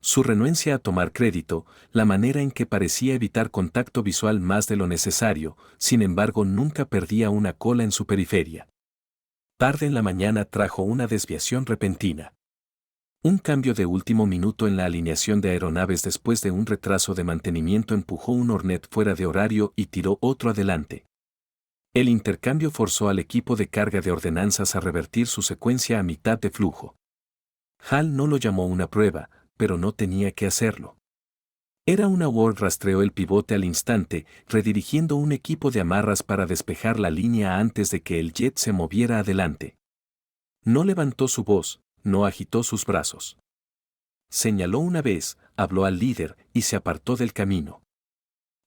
Su renuencia a tomar crédito, la manera en que parecía evitar contacto visual más de lo necesario, sin embargo nunca perdía una cola en su periferia. Tarde en la mañana trajo una desviación repentina. Un cambio de último minuto en la alineación de aeronaves después de un retraso de mantenimiento empujó un Hornet fuera de horario y tiró otro adelante. El intercambio forzó al equipo de carga de ordenanzas a revertir su secuencia a mitad de flujo. Hal no lo llamó una prueba, pero no tenía que hacerlo. Era una Ward rastreó el pivote al instante, redirigiendo un equipo de amarras para despejar la línea antes de que el jet se moviera adelante. No levantó su voz, no agitó sus brazos. Señaló una vez, habló al líder y se apartó del camino.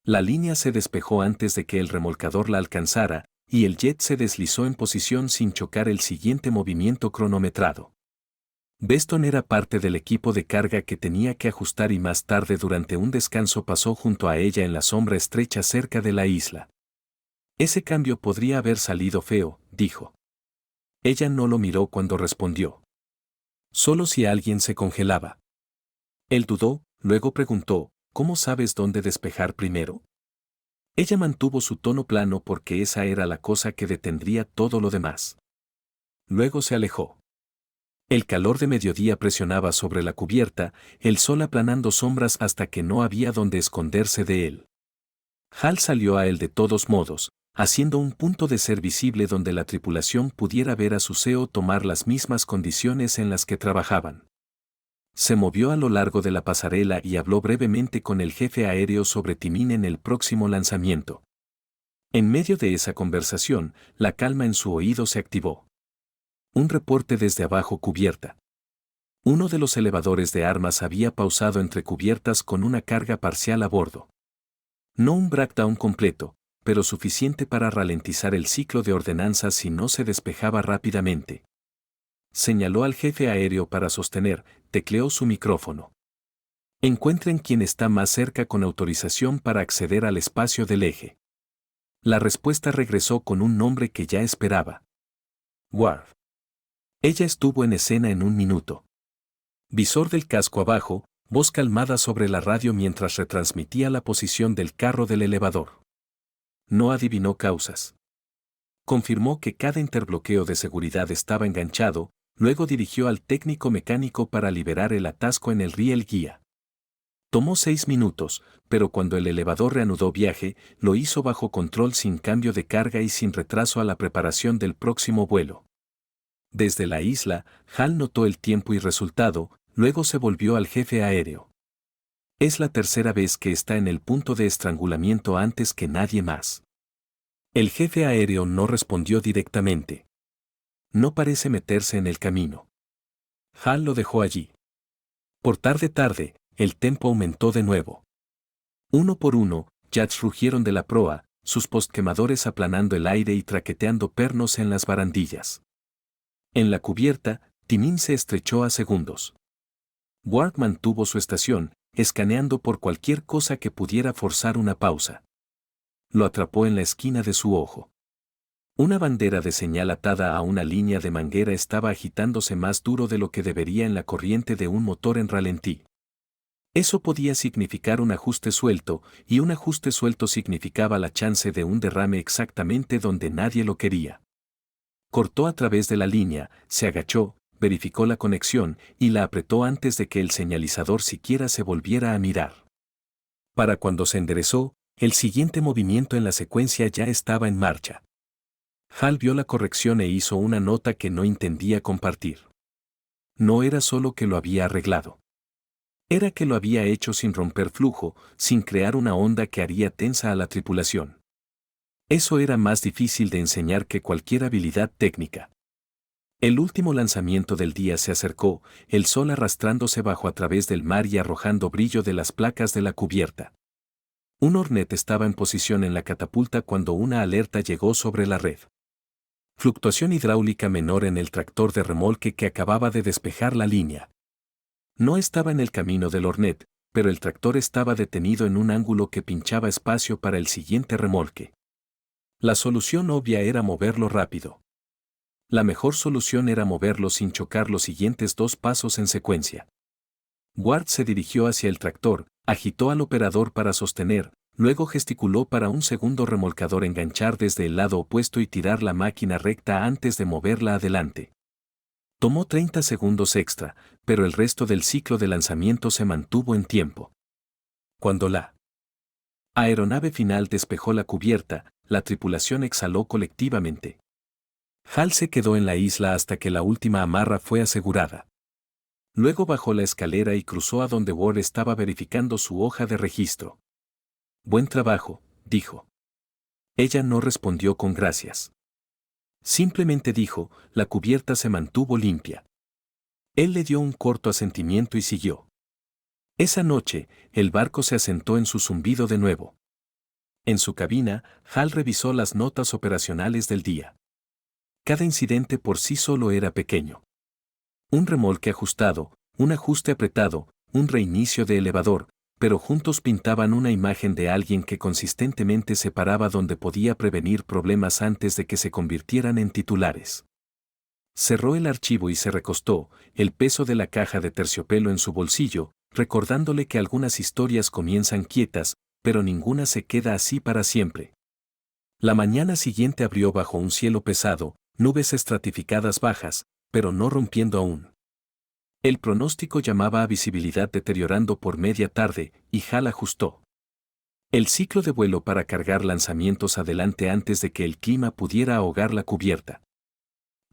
La línea se despejó antes de que el remolcador la alcanzara, y el jet se deslizó en posición sin chocar el siguiente movimiento cronometrado. Beston era parte del equipo de carga que tenía que ajustar y más tarde durante un descanso pasó junto a ella en la sombra estrecha cerca de la isla. Ese cambio podría haber salido feo, dijo. Ella no lo miró cuando respondió. Solo si alguien se congelaba. Él dudó, luego preguntó, ¿cómo sabes dónde despejar primero? Ella mantuvo su tono plano porque esa era la cosa que detendría todo lo demás. Luego se alejó. El calor de mediodía presionaba sobre la cubierta, el sol aplanando sombras hasta que no había donde esconderse de él. Hal salió a él de todos modos, haciendo un punto de ser visible donde la tripulación pudiera ver a su CEO tomar las mismas condiciones en las que trabajaban. Se movió a lo largo de la pasarela y habló brevemente con el jefe aéreo sobre timing en el próximo lanzamiento. En medio de esa conversación, la calma en su oído se activó. Un reporte desde abajo cubierta. Uno de los elevadores de armas había pausado entre cubiertas con una carga parcial a bordo. No un breakdown completo, pero suficiente para ralentizar el ciclo de ordenanzas si no se despejaba rápidamente. Señaló al jefe aéreo para sostener, tecleó su micrófono. Encuentren quién está más cerca con autorización para acceder al espacio del eje. La respuesta regresó con un nombre que ya esperaba. Ward. Ella estuvo en escena en un minuto. Visor del casco abajo, voz calmada sobre la radio mientras retransmitía la posición del carro del elevador. No adivinó causas. Confirmó que cada interbloqueo de seguridad estaba enganchado, luego dirigió al técnico mecánico para liberar el atasco en el riel guía. Tomó 6 minutos, pero cuando el elevador reanudó viaje, lo hizo bajo control sin cambio de carga y sin retraso a la preparación del próximo vuelo. Desde la isla, Hal notó el tiempo y resultado, luego se volvió al jefe aéreo. Es la tercera vez que está en el punto de estrangulamiento antes que nadie más. El jefe aéreo no respondió directamente. No parece meterse en el camino. Hal lo dejó allí. Por tarde, el tempo aumentó de nuevo. Uno por uno, jets rugieron de la proa, sus postquemadores aplanando el aire y traqueteando pernos en las barandillas. En la cubierta, Timín se estrechó a segundos. Ward mantuvo su estación, escaneando por cualquier cosa que pudiera forzar una pausa. Lo atrapó en la esquina de su ojo. Una bandera de señal atada a una línea de manguera estaba agitándose más duro de lo que debería en la corriente de un motor en ralentí. Eso podía significar un ajuste suelto, y un ajuste suelto significaba la chance de un derrame exactamente donde nadie lo quería. Cortó a través de la línea, se agachó, verificó la conexión y la apretó antes de que el señalizador siquiera se volviera a mirar. Para cuando se enderezó, el siguiente movimiento en la secuencia ya estaba en marcha. Hal vio la corrección e hizo una nota que no intendía compartir. No era solo que lo había arreglado. Era que lo había hecho sin romper flujo, sin crear una onda que haría tensa a la tripulación. Eso era más difícil de enseñar que cualquier habilidad técnica. El último lanzamiento del día se acercó, el sol arrastrándose bajo a través del mar y arrojando brillo de las placas de la cubierta. Un Hornet estaba en posición en la catapulta cuando una alerta llegó sobre la red. Fluctuación hidráulica menor en el tractor de remolque que acababa de despejar la línea. No estaba en el camino del Hornet, pero el tractor estaba detenido en un ángulo que pinchaba espacio para el siguiente remolque. La solución obvia era moverlo rápido. La mejor solución era moverlo sin chocar los siguientes 2 pasos en secuencia. Ward se dirigió hacia el tractor, agitó al operador para sostener, luego gesticuló para un segundo remolcador enganchar desde el lado opuesto y tirar la máquina recta antes de moverla adelante. Tomó 30 segundos extra, pero el resto del ciclo de lanzamiento se mantuvo en tiempo. Cuando la aeronave final despejó la cubierta, la tripulación exhaló colectivamente. Hal se quedó en la isla hasta que la última amarra fue asegurada. Luego bajó la escalera y cruzó a donde Ward estaba verificando su hoja de registro. Buen trabajo, dijo. Ella no respondió con gracias. Simplemente dijo, la cubierta se mantuvo limpia. Él le dio un corto asentimiento y siguió. Esa noche, el barco se asentó en su zumbido de nuevo. En su cabina, Hal revisó las notas operacionales del día. Cada incidente por sí solo era pequeño. Un remolque ajustado, un ajuste apretado, un reinicio de elevador, pero juntos pintaban una imagen de alguien que consistentemente se paraba donde podía prevenir problemas antes de que se convirtieran en titulares. Cerró el archivo y se recostó, el peso de la caja de terciopelo en su bolsillo, recordándole que algunas historias comienzan quietas, pero ninguna se queda así para siempre. La mañana siguiente abrió bajo un cielo pesado, nubes estratificadas bajas, pero no rompiendo aún. El pronóstico llamaba a visibilidad deteriorando por media tarde, y Hal ajustó el ciclo de vuelo para cargar lanzamientos adelante antes de que el clima pudiera ahogar la cubierta.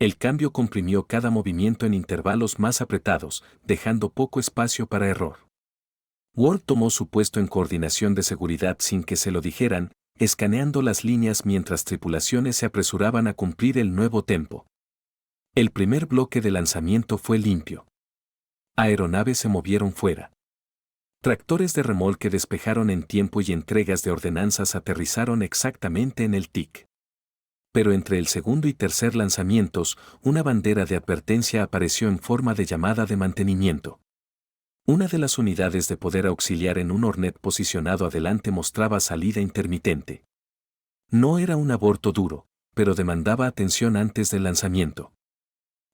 El cambio comprimió cada movimiento en intervalos más apretados, dejando poco espacio para error. Ward tomó su puesto en coordinación de seguridad sin que se lo dijeran, escaneando las líneas mientras tripulaciones se apresuraban a cumplir el nuevo tempo. El primer bloque de lanzamiento fue limpio. Aeronaves se movieron fuera. Tractores de remolque despejaron en tiempo y entregas de ordenanzas aterrizaron exactamente en el TIC. Pero entre el segundo y tercer lanzamientos, una bandera de advertencia apareció en forma de llamada de mantenimiento. Una de las unidades de poder auxiliar en un Hornet posicionado adelante mostraba salida intermitente. No era un aborto duro, pero demandaba atención antes del lanzamiento.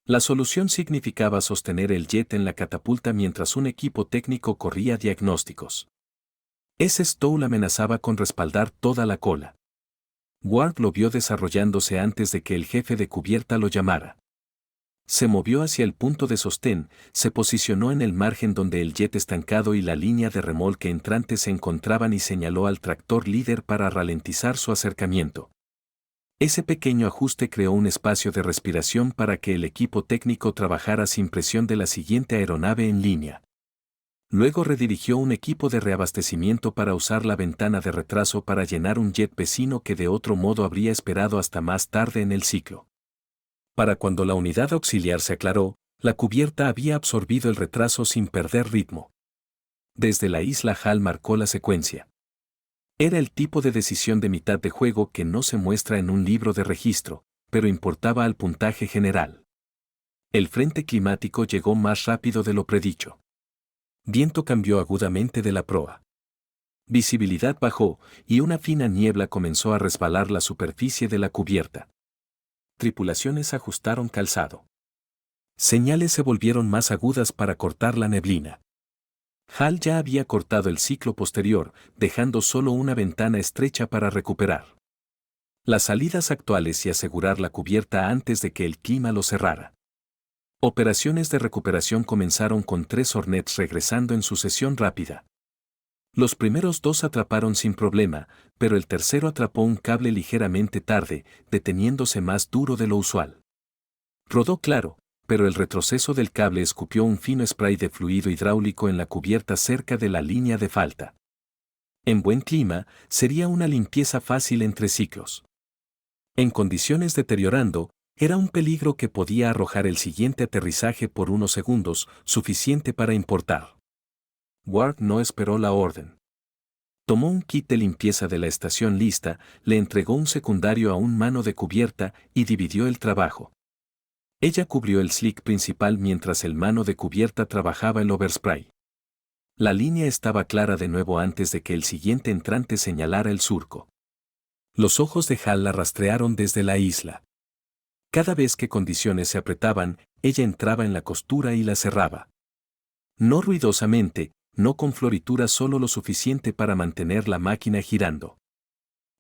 La solución significaba sostener el jet en la catapulta mientras un equipo técnico corría diagnósticos. Ese Stowl amenazaba con respaldar toda la cola. Ward lo vio desarrollándose antes de que el jefe de cubierta lo llamara. Se movió hacia el punto de sostén, se posicionó en el margen donde el jet estancado y la línea de remolque entrante se encontraban y señaló al tractor líder para ralentizar su acercamiento. Ese pequeño ajuste creó un espacio de respiración para que el equipo técnico trabajara sin presión de la siguiente aeronave en línea. Luego redirigió un equipo de reabastecimiento para usar la ventana de retraso para llenar un jet vecino que de otro modo habría esperado hasta más tarde en el ciclo. Para cuando la unidad auxiliar se aclaró, la cubierta había absorbido el retraso sin perder ritmo. Desde la isla Hal marcó la secuencia. Era el tipo de decisión de mitad de juego que no se muestra en un libro de registro, pero importaba al puntaje general. El frente climático llegó más rápido de lo predicho. Viento cambió agudamente de la proa. Visibilidad bajó y una fina niebla comenzó a resbalar la superficie de la cubierta. Tripulaciones ajustaron calzado. Señales se volvieron más agudas para cortar la neblina. Hal ya había cortado el ciclo posterior, dejando solo una ventana estrecha para recuperar las salidas actuales y asegurar la cubierta antes de que el clima lo cerrara. Operaciones de recuperación comenzaron con 3 Hornets regresando en sucesión rápida. Los primeros 2 atraparon sin problema, pero el tercero atrapó un cable ligeramente tarde, deteniéndose más duro de lo usual. Rodó claro, pero el retroceso del cable escupió un fino spray de fluido hidráulico en la cubierta cerca de la línea de falta. En buen clima, sería una limpieza fácil entre ciclos. En condiciones deteriorando, era un peligro que podía arrojar el siguiente aterrizaje por unos segundos, suficiente para importar. Ward no esperó la orden. Tomó un kit de limpieza de la estación lista, le entregó un secundario a un mano de cubierta y dividió el trabajo. Ella cubrió el slick principal mientras el mano de cubierta trabajaba el overspray. La línea estaba clara de nuevo antes de que el siguiente entrante señalara el surco. Los ojos de Hal la rastrearon desde la isla. Cada vez que condiciones se apretaban, ella entraba en la costura y la cerraba. No ruidosamente, no con floritura, solo lo suficiente para mantener la máquina girando.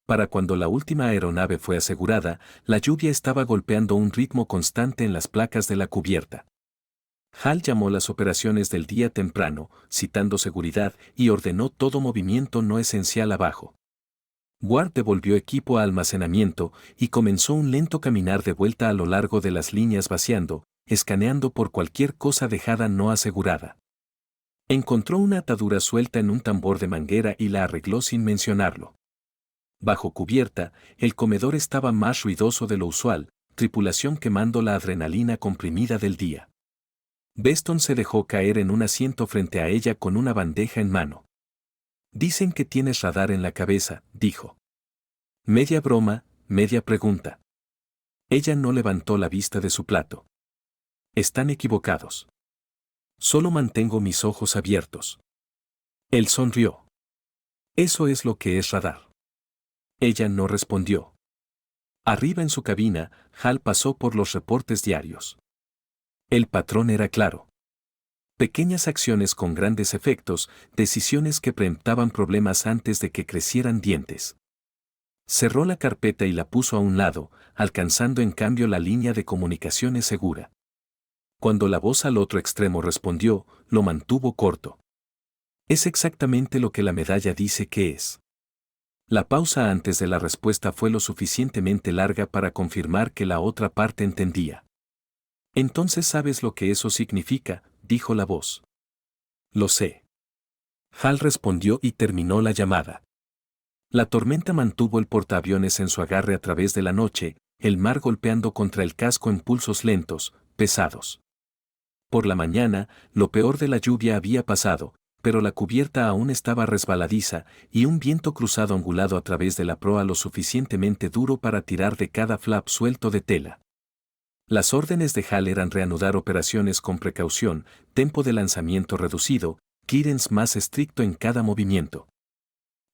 Para cuando la última aeronave fue asegurada, la lluvia estaba golpeando un ritmo constante en las placas de la cubierta. Hal llamó las operaciones del día temprano, citando seguridad, y ordenó todo movimiento no esencial abajo. Ward devolvió equipo a almacenamiento y comenzó un lento caminar de vuelta a lo largo de las líneas vaciando, escaneando por cualquier cosa dejada no asegurada. Encontró una atadura suelta en un tambor de manguera y la arregló sin mencionarlo. Bajo cubierta, el comedor estaba más ruidoso de lo usual, tripulación quemando la adrenalina comprimida del día. Beston se dejó caer en un asiento frente a ella con una bandeja en mano. Dicen que tienes radar en la cabeza, dijo. Media broma, media pregunta. Ella no levantó la vista de su plato. Están equivocados. Solo mantengo mis ojos abiertos. Él sonrió. Eso es lo que es radar. Ella no respondió. Arriba en su cabina, Hal pasó por los reportes diarios. El patrón era claro. Pequeñas acciones con grandes efectos, decisiones que preemptaban problemas antes de que crecieran dientes. Cerró la carpeta y la puso a un lado, alcanzando en cambio la línea de comunicaciones segura. Cuando la voz al otro extremo respondió, lo mantuvo corto. Es exactamente lo que la medalla dice que es. La pausa antes de la respuesta fue lo suficientemente larga para confirmar que la otra parte entendía. Entonces sabes lo que eso significa, dijo la voz. Lo sé. Hal respondió y terminó la llamada. La tormenta mantuvo el portaaviones en su agarre a través de la noche, el mar golpeando contra el casco en pulsos lentos, pesados. Por la mañana, lo peor de la lluvia había pasado, pero la cubierta aún estaba resbaladiza y un viento cruzado angulado a través de la proa lo suficientemente duro para tirar de cada flap suelto de tela. Las órdenes de Hal eran reanudar operaciones con precaución, tempo de lanzamiento reducido, clearance más estricto en cada movimiento.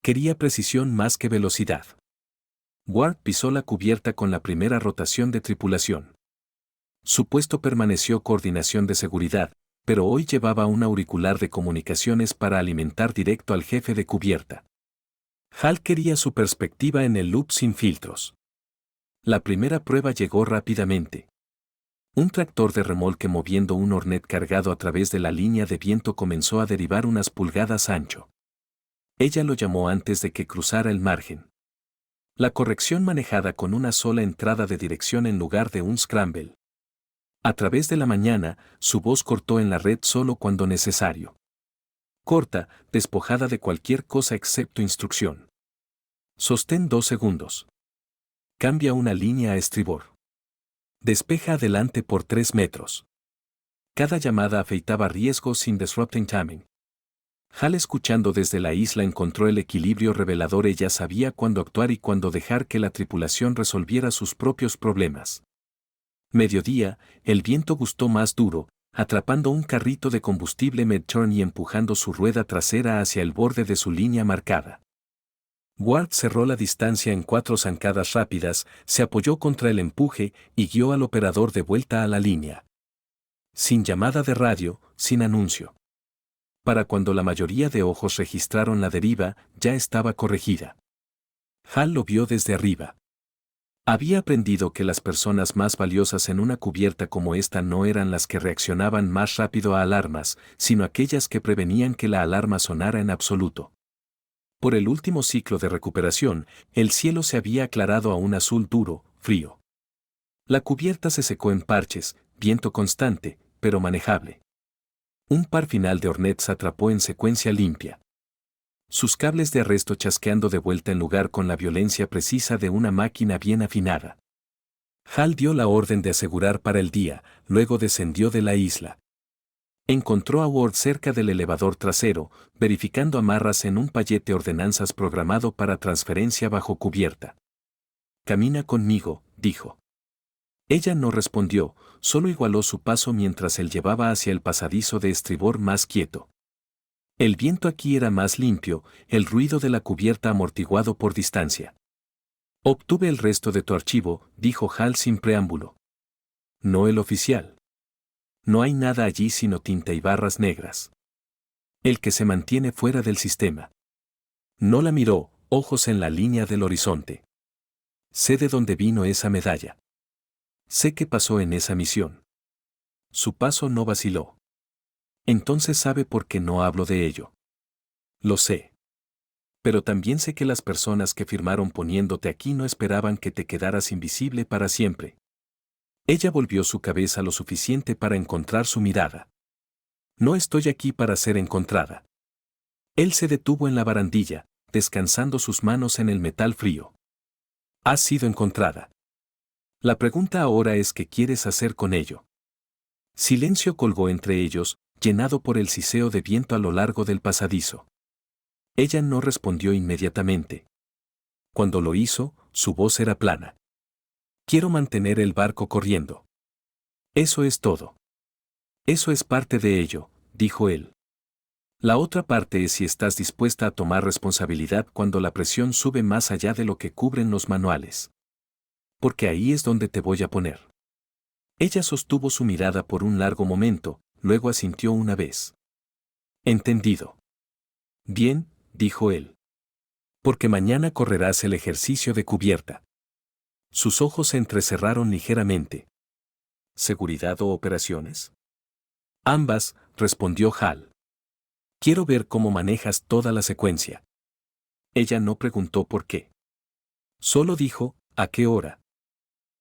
Quería precisión más que velocidad. Ward pisó la cubierta con la primera rotación de tripulación. Su puesto permaneció coordinación de seguridad, pero hoy llevaba un auricular de comunicaciones para alimentar directo al jefe de cubierta. Hal quería su perspectiva en el loop sin filtros. La primera prueba llegó rápidamente. Un tractor de remolque moviendo un Hornet cargado a través de la línea de viento comenzó a derivar unas pulgadas ancho. Ella lo llamó antes de que cruzara el margen. La corrección manejada con una sola entrada de dirección en lugar de un scramble. A través de la mañana, su voz cortó en la red solo cuando necesario. Corta, despojada de cualquier cosa excepto instrucción. Sostén 2 segundos. Cambia una línea a estribor. Despeja adelante por 3 metros. Cada llamada afeitaba riesgos sin disrupting timing. Hal, escuchando desde la isla, encontró el equilibrio revelador. Ella sabía cuándo actuar y cuándo dejar que la tripulación resolviera sus propios problemas. Mediodía, el viento gustó más duro, atrapando un carrito de combustible Medturn y empujando su rueda trasera hacia el borde de su línea marcada. Ward cerró la distancia en 4 zancadas rápidas, se apoyó contra el empuje y guió al operador de vuelta a la línea. Sin llamada de radio, sin anuncio. Para cuando la mayoría de ojos registraron la deriva, ya estaba corregida. Hal lo vio desde arriba. Había aprendido que las personas más valiosas en una cubierta como esta no eran las que reaccionaban más rápido a alarmas, sino aquellas que prevenían que la alarma sonara en absoluto. Por el último ciclo de recuperación, el cielo se había aclarado a un azul duro, frío. La cubierta se secó en parches, viento constante, pero manejable. Un par final de Hornets atrapó en secuencia limpia. Sus cables de arresto chasqueando de vuelta en lugar con la violencia precisa de una máquina bien afinada. Hal dio la orden de asegurar para el día, luego descendió de la isla. Encontró a Ward cerca del elevador trasero, verificando amarras en un paquete ordenanzas programado para transferencia bajo cubierta. «Camina conmigo», dijo. Ella no respondió, solo igualó su paso mientras él llevaba hacia el pasadizo de estribor más quieto. El viento aquí era más limpio, el ruido de la cubierta amortiguado por distancia. «Obtuve el resto de tu archivo», dijo Hal sin preámbulo. «No el oficial. No hay nada allí sino tinta y barras negras. El que se mantiene fuera del sistema». No la miró, ojos en la línea del horizonte. «Sé de dónde vino esa medalla. Sé qué pasó en esa misión». Su paso no vaciló. «Entonces sabe por qué no hablo de ello». «Lo sé. Pero también sé que las personas que firmaron poniéndote aquí no esperaban que te quedaras invisible para siempre». Ella volvió su cabeza lo suficiente para encontrar su mirada. «No estoy aquí para ser encontrada». Él se detuvo en la barandilla, descansando sus manos en el metal frío. «Has sido encontrada. La pregunta ahora es qué quieres hacer con ello». Silencio colgó entre ellos, llenado por el siseo de viento a lo largo del pasadizo. Ella no respondió inmediatamente. Cuando lo hizo, su voz era plana. «Quiero mantener el barco corriendo. Eso es todo». «Eso es parte de ello», dijo él. «La otra parte es si estás dispuesta a tomar responsabilidad cuando la presión sube más allá de lo que cubren los manuales. Porque ahí es donde te voy a poner». Ella sostuvo su mirada por un largo momento, luego asintió una vez. «Entendido». «Bien», dijo él. «Porque mañana correrás el ejercicio de cubierta». Sus ojos se entrecerraron ligeramente. «¿Seguridad o operaciones?» «Ambas», respondió Hal. «Quiero ver cómo manejas toda la secuencia». Ella no preguntó por qué. Solo dijo, «¿A qué hora?».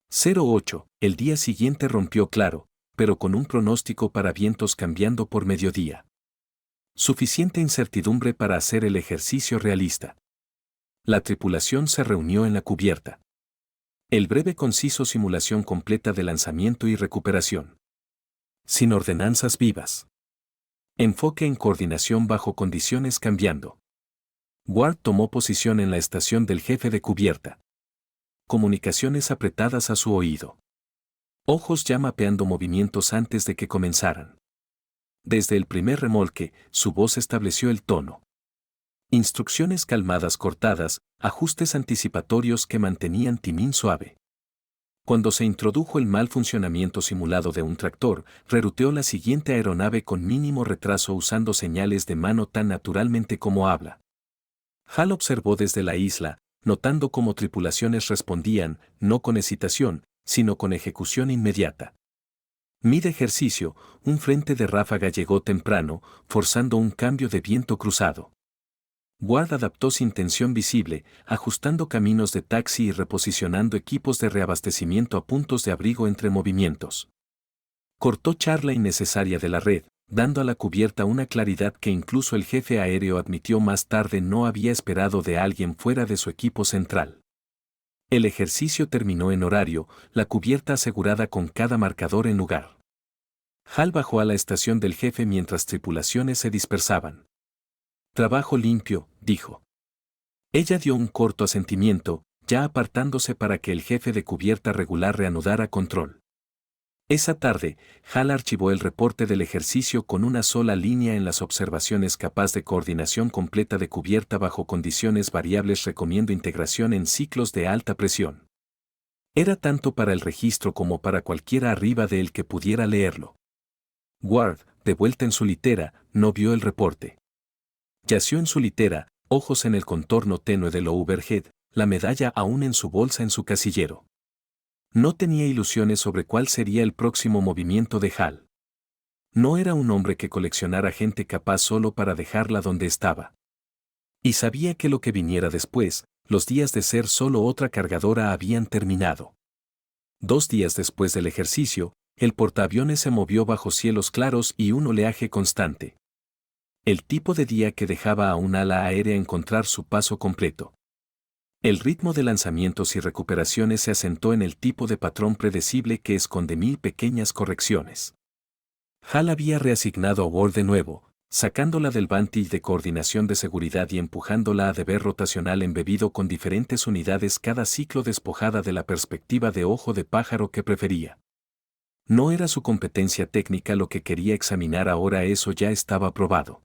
08, el día siguiente rompió claro, pero con un pronóstico para vientos cambiando por mediodía. Suficiente incertidumbre para hacer el ejercicio realista. La tripulación se reunió en la cubierta. El breve conciso simulación completa de lanzamiento y recuperación. Sin ordenanzas vivas. Enfoque en coordinación bajo condiciones cambiando. Ward tomó posición en la estación del jefe de cubierta. Comunicaciones apretadas a su oído. Ojos ya mapeando movimientos antes de que comenzaran. Desde el primer remolque, su voz estableció el tono. Instrucciones calmadas cortadas, ajustes anticipatorios que mantenían timín suave. Cuando se introdujo el mal funcionamiento simulado de un tractor, reruteó la siguiente aeronave con mínimo retraso usando señales de mano tan naturalmente como habla. Hal observó desde la isla, notando cómo tripulaciones respondían, no con hesitación, sino con ejecución inmediata. Mid ejercicio, un frente de ráfaga llegó temprano, forzando un cambio de viento cruzado. Ward adaptó sin tensión visible, ajustando caminos de taxi y reposicionando equipos de reabastecimiento a puntos de abrigo entre movimientos. Cortó charla innecesaria de la red, dando a la cubierta una claridad que incluso el jefe aéreo admitió más tarde no había esperado de alguien fuera de su equipo central. El ejercicio terminó en horario, la cubierta asegurada con cada marcador en lugar. Hal bajó a la estación del jefe mientras tripulaciones se dispersaban. Trabajo limpio, dijo. Ella dio un corto asentimiento, ya apartándose para que el jefe de cubierta regular reanudara control. Esa tarde, Hal archivó el reporte del ejercicio con una sola línea en las observaciones capaz de coordinación completa de cubierta bajo condiciones variables. Recomiendo integración en ciclos de alta presión. Era tanto para el registro como para cualquiera arriba de él que pudiera leerlo. Ward, de vuelta en su litera, no vio el reporte. Yació en su litera, ojos en el contorno tenue del overhead, la medalla aún en su bolsa en su casillero. No tenía ilusiones sobre cuál sería el próximo movimiento de Hal. No era un hombre que coleccionara gente capaz solo para dejarla donde estaba. Y sabía que lo que viniera después, los días de ser solo otra cargadora habían terminado. 2 días después del ejercicio, el portaaviones se movió bajo cielos claros y un oleaje constante. El tipo de día que dejaba a un ala aérea encontrar su paso completo. El ritmo de lanzamientos y recuperaciones se asentó en el tipo de patrón predecible que esconde 1000 pequeñas correcciones. Hal había reasignado a Ward de nuevo, sacándola del vantage de coordinación de seguridad y empujándola a deber rotacional embebido con diferentes unidades cada ciclo, despojada de la perspectiva de ojo de pájaro que prefería. No era su competencia técnica lo que quería examinar ahora, eso ya estaba probado.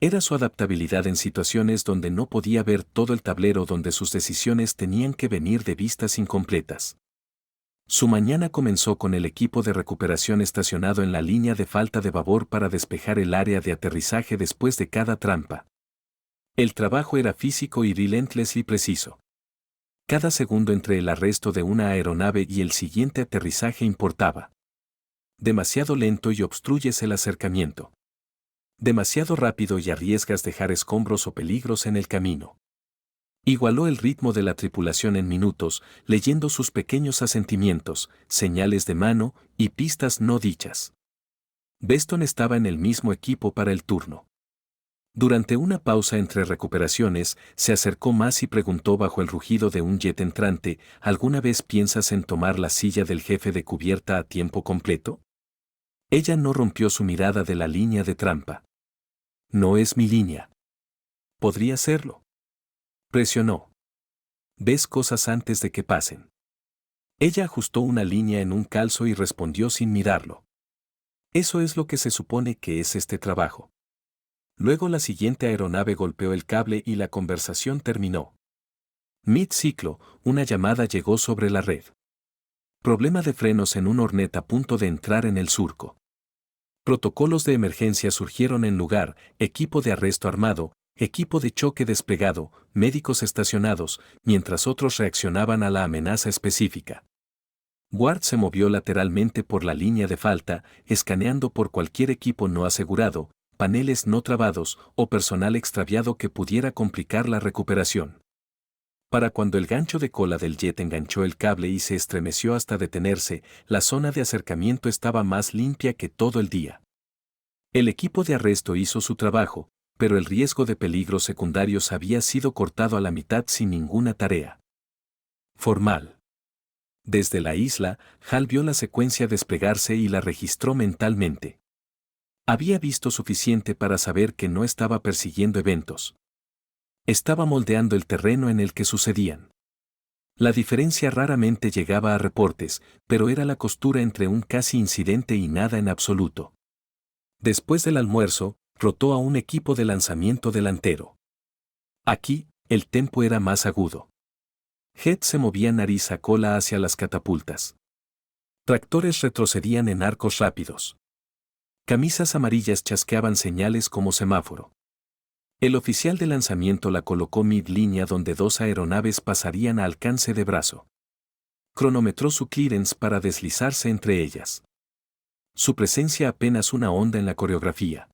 Era su adaptabilidad en situaciones donde no podía ver todo el tablero, donde sus decisiones tenían que venir de vistas incompletas. Su mañana comenzó con el equipo de recuperación estacionado en la línea de falta de babor para despejar el área de aterrizaje después de cada trampa. El trabajo era físico y relentless y preciso. Cada segundo entre el arresto de una aeronave y el siguiente aterrizaje importaba. Demasiado lento y obstruyes el acercamiento. Demasiado rápido y arriesgas dejar escombros o peligros en el camino. Igualó el ritmo de la tripulación en minutos, leyendo sus pequeños asentimientos, señales de mano y pistas no dichas. Beston estaba en el mismo equipo para el turno. Durante una pausa entre recuperaciones, se acercó más y preguntó bajo el rugido de un jet entrante: ¿alguna vez piensas en tomar la silla del jefe de cubierta a tiempo completo? Ella no rompió su mirada de la línea de trampa. No es mi línea. Podría serlo. Presionó. Ves cosas antes de que pasen. Ella ajustó una línea en un calzo y respondió sin mirarlo. Eso es lo que se supone que es este trabajo. Luego la siguiente aeronave golpeó el cable y la conversación terminó. Mid-ciclo, una llamada llegó sobre la red. Problema de frenos en un Hornet a punto de entrar en el surco. Protocolos de emergencia surgieron en lugar: equipo de arresto armado, equipo de choque desplegado, médicos estacionados, mientras otros reaccionaban a la amenaza específica. Ward se movió lateralmente por la línea de falta, escaneando por cualquier equipo no asegurado, paneles no trabados o personal extraviado que pudiera complicar la recuperación. Para cuando el gancho de cola del jet enganchó el cable y se estremeció hasta detenerse, la zona de acercamiento estaba más limpia que todo el día. El equipo de arresto hizo su trabajo, pero el riesgo de peligros secundarios había sido cortado a la mitad sin ninguna tarea formal. Desde la isla, Hal vio la secuencia desplegarse y la registró mentalmente. Había visto suficiente para saber que no estaba persiguiendo eventos. Estaba moldeando el terreno en el que sucedían. La diferencia raramente llegaba a reportes, pero era la costura entre un casi incidente y nada en absoluto. Después del almuerzo, rotó a un equipo de lanzamiento delantero. Aquí, el tempo era más agudo. Head se movía nariz a cola hacia las catapultas. Tractores retrocedían en arcos rápidos. Camisas amarillas chasqueaban señales como semáforo. El oficial de lanzamiento la colocó mid-línea donde 2 aeronaves pasarían a alcance de brazo. Cronometró su clearance para deslizarse entre ellas. Su presencia apenas una onda en la coreografía.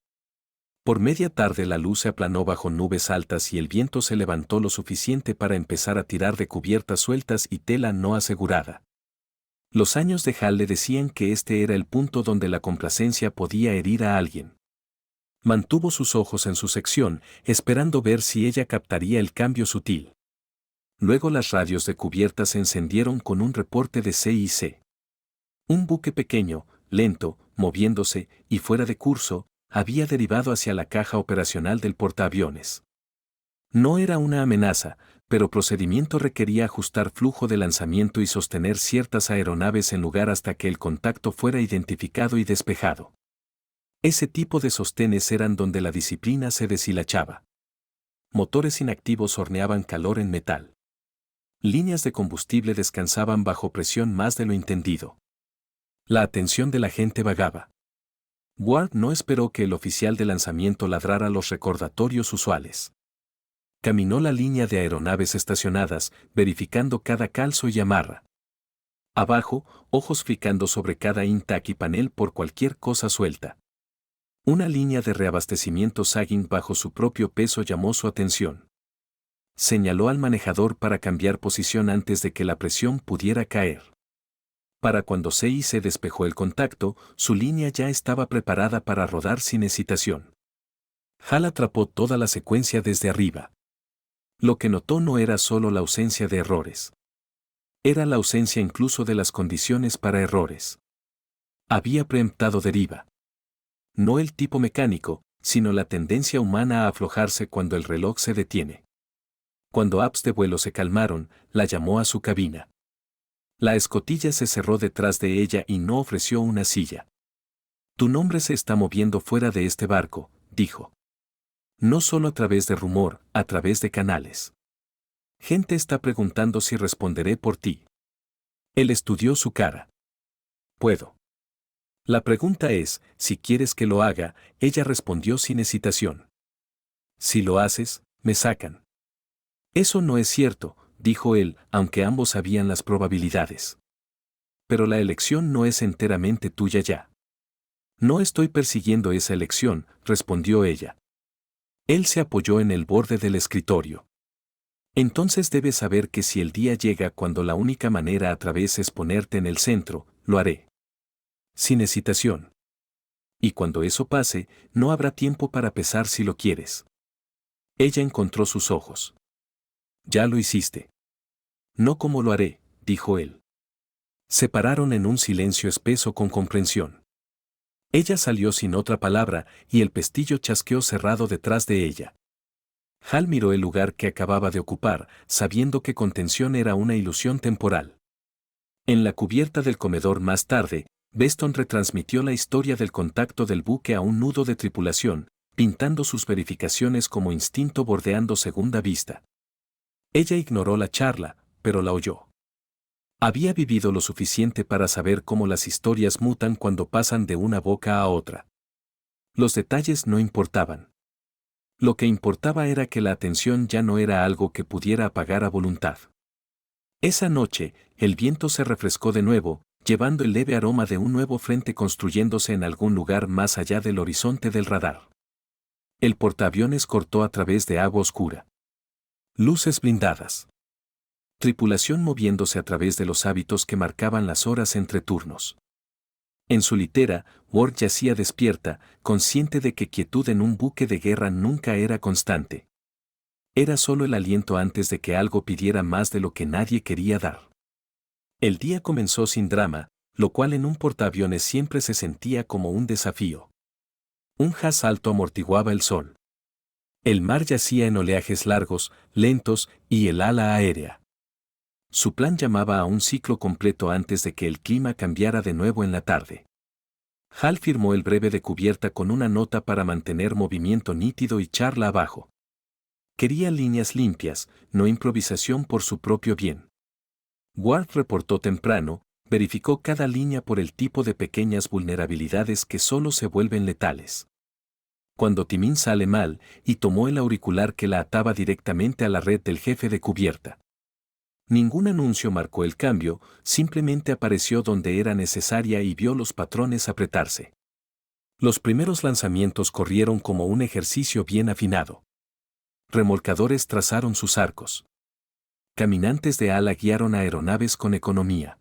Por media tarde la luz se aplanó bajo nubes altas y el viento se levantó lo suficiente para empezar a tirar de cubiertas sueltas y tela no asegurada. Los años de Hal le decían que este era el punto donde la complacencia podía herir a alguien. Mantuvo sus ojos en su sección, esperando ver si ella captaría el cambio sutil. Luego las radios de cubierta se encendieron con un reporte de CIC. Un buque pequeño, lento, moviéndose y fuera de curso, había derivado hacia la caja operacional del portaaviones. No era una amenaza, pero procedimiento requería ajustar flujo de lanzamiento y sostener ciertas aeronaves en lugar hasta que el contacto fuera identificado y despejado. Ese tipo de sostenes eran donde la disciplina se deshilachaba. Motores inactivos horneaban calor en metal. Líneas de combustible descansaban bajo presión más de lo entendido. La atención de la gente vagaba. Ward no esperó que el oficial de lanzamiento ladrara los recordatorios usuales. Caminó la línea de aeronaves estacionadas, verificando cada calzo y amarra. Abajo, ojos fijando sobre cada intac y panel por cualquier cosa suelta. Una línea de reabastecimiento sagging bajo su propio peso llamó su atención. Señaló al manejador para cambiar posición antes de que la presión pudiera caer. Para cuando se despejó el contacto, su línea ya estaba preparada para rodar sin hesitación. Hal atrapó toda la secuencia desde arriba. Lo que notó no era solo la ausencia de errores. Era la ausencia incluso de las condiciones para errores. Había preemptado deriva. No el tipo mecánico, sino la tendencia humana a aflojarse cuando el reloj se detiene. Cuando apps de vuelo se calmaron, la llamó a su cabina. La escotilla se cerró detrás de ella y no ofreció una silla. Tu nombre se está moviendo fuera de este barco, dijo. No solo a través de rumor, a través de canales. Gente está preguntando si responderé por ti. Él estudió su cara. Puedo. La pregunta es, si quieres que lo haga, ella respondió sin hesitación. Si lo haces, me sacan. Eso no es cierto, dijo él, aunque ambos sabían las probabilidades. Pero la elección no es enteramente tuya ya. No estoy persiguiendo esa elección, respondió ella. Él se apoyó en el borde del escritorio. Entonces debes saber que si el día llega cuando la única manera a través es ponerte en el centro, lo haré. Sin hesitación. Y cuando eso pase, no habrá tiempo para pesar si lo quieres. Ella encontró sus ojos. Ya lo hiciste. No como lo haré, dijo él. Se pararon en un silencio espeso con comprensión. Ella salió sin otra palabra y el pestillo chasqueó cerrado detrás de ella. Hal miró el lugar que acababa de ocupar, sabiendo que contención era una ilusión temporal. En la cubierta del comedor más tarde, Beston retransmitió la historia del contacto del buque a un nudo de tripulación, pintando sus verificaciones como instinto bordeando segunda vista. Ella ignoró la charla, pero la oyó. Había vivido lo suficiente para saber cómo las historias mutan cuando pasan de una boca a otra. Los detalles no importaban. Lo que importaba era que la atención ya no era algo que pudiera apagar a voluntad. Esa noche, el viento se refrescó de nuevo, llevando el leve aroma de un nuevo frente construyéndose en algún lugar más allá del horizonte del radar. El portaaviones cortó a través de agua oscura. Luces blindadas. Tripulación moviéndose a través de los hábitos que marcaban las horas entre turnos. En su litera, Ward yacía despierta, consciente de que quietud en un buque de guerra nunca era constante. Era solo el aliento antes de que algo pidiera más de lo que nadie quería dar. El día comenzó sin drama, lo cual en un portaaviones siempre se sentía como un desafío. Un haz alto amortiguaba el sol. El mar yacía en oleajes largos, lentos, y el ala aérea. Su plan llamaba a un ciclo completo antes de que el clima cambiara de nuevo en la tarde. Hal firmó el breve de cubierta con una nota para mantener movimiento nítido y charla abajo. Quería líneas limpias, no improvisación por su propio bien. Ward reportó temprano, verificó cada línea por el tipo de pequeñas vulnerabilidades que solo se vuelven letales. Cuando Timin sale mal, y tomó el auricular que la ataba directamente a la red del jefe de cubierta. Ningún anuncio marcó el cambio, simplemente apareció donde era necesaria y vio los patrones apretarse. Los primeros lanzamientos corrieron como un ejercicio bien afinado. Remolcadores trazaron sus arcos. Caminantes de ala guiaron aeronaves con economía.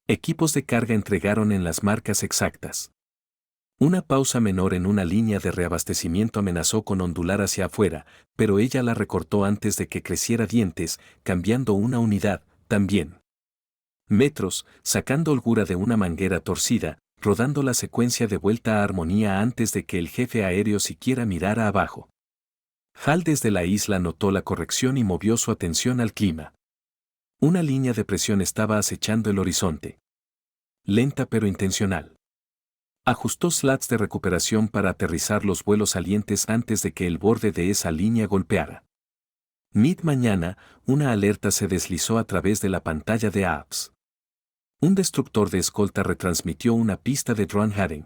Equipos de carga entregaron en las marcas exactas. Una pausa menor en una línea de reabastecimiento amenazó con ondular hacia afuera, pero ella la recortó antes de que creciera dientes, cambiando una unidad, también. Metros, sacando holgura de una manguera torcida, rodando la secuencia de vuelta a armonía antes de que el jefe aéreo siquiera mirara abajo. Hal desde la isla notó la corrección y movió su atención al clima. Una línea de presión estaba acechando el horizonte. Lenta pero intencional. Ajustó slats de recuperación para aterrizar los vuelos salientes antes de que el borde de esa línea golpeara. Mid-mañana, una alerta se deslizó a través de la pantalla de apps. Un destructor de escolta retransmitió una pista de drone hunting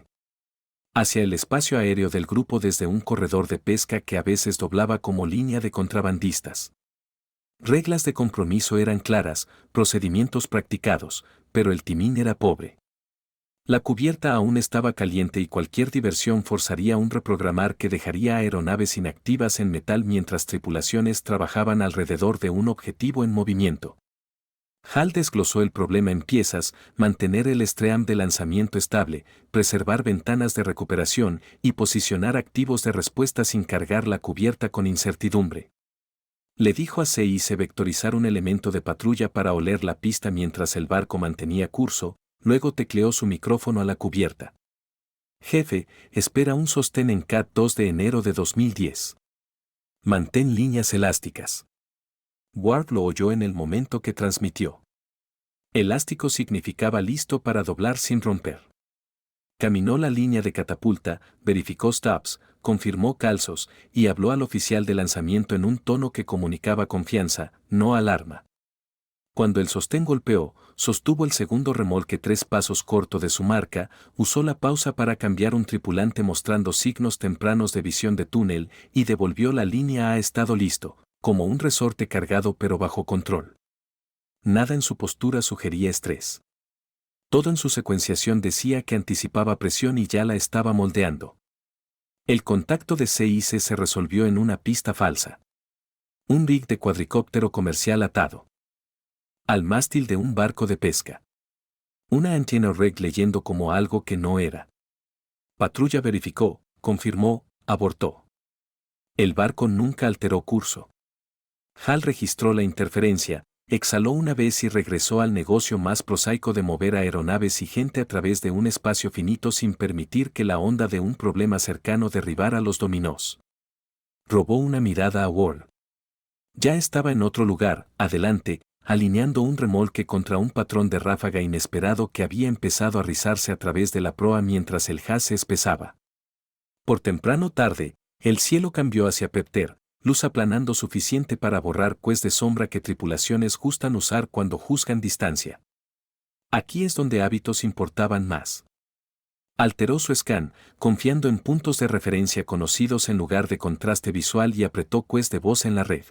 hacia el espacio aéreo del grupo desde un corredor de pesca que a veces doblaba como línea de contrabandistas. Reglas de compromiso eran claras, procedimientos practicados, pero el timín era pobre. La cubierta aún estaba caliente y cualquier diversión forzaría un reprogramar que dejaría aeronaves inactivas en metal mientras tripulaciones trabajaban alrededor de un objetivo en movimiento. Hal desglosó el problema en piezas: mantener el stream de lanzamiento estable, preservar ventanas de recuperación y posicionar activos de respuesta sin cargar la cubierta con incertidumbre. Le dijo a CIC vectorizar un elemento de patrulla para oler la pista mientras el barco mantenía curso. Luego tecleó su micrófono a la cubierta. Jefe, espera un sostén en CAT 2 de enero de 2010. Mantén líneas elásticas. Ward lo oyó en el momento que transmitió. Elástico significaba listo para doblar sin romper. Caminó la línea de catapulta, verificó stops, confirmó calzos y habló al oficial de lanzamiento en un tono que comunicaba confianza, no alarma. Cuando el sostén golpeó, sostuvo el segundo remolque 3 pasos corto de su marca, usó la pausa para cambiar un tripulante mostrando signos tempranos de visión de túnel y devolvió la línea a estado listo, como un resorte cargado pero bajo control. Nada en su postura sugería estrés. Todo en su secuenciación decía que anticipaba presión y ya la estaba moldeando. El contacto de CIC se resolvió en una pista falsa. Un rig de cuadricóptero comercial atado al mástil de un barco de pesca. Una antenna rig leyendo como algo que no era. Patrulla verificó, confirmó, abortó. El barco nunca alteró curso. Hal registró la interferencia, exhaló una vez y regresó al negocio más prosaico de mover aeronaves y gente a través de un espacio finito sin permitir que la onda de un problema cercano derribara los dominós. Robó una mirada a Ward. Ya estaba en otro lugar, adelante, alineando un remolque contra un patrón de ráfaga inesperado que había empezado a rizarse a través de la proa mientras el haz se espesaba. Por temprano tarde, el cielo cambió hacia Pepter, luz aplanando suficiente para borrar cues de sombra que tripulaciones gustan usar cuando juzgan distancia. Aquí es donde hábitos importaban más. Alteró su scan, confiando en puntos de referencia conocidos en lugar de contraste visual y apretó cues de voz en la red.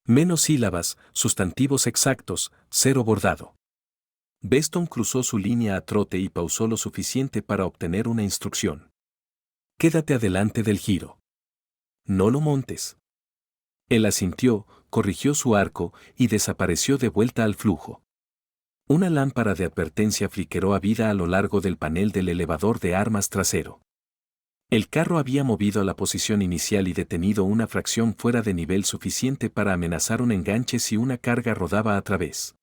Menos sílabas, sustantivos exactos, cero bordado. Beston cruzó su línea a trote y pausó lo suficiente para obtener una instrucción. Quédate adelante del giro. No lo montes. Él asintió, corrigió su arco y desapareció de vuelta al flujo. Una lámpara de advertencia fliqueró a vida a lo largo del panel del elevador de armas trasero. El carro había movido a la posición inicial y detenido una fracción fuera de nivel suficiente para amenazar un enganche si una carga rodaba a través.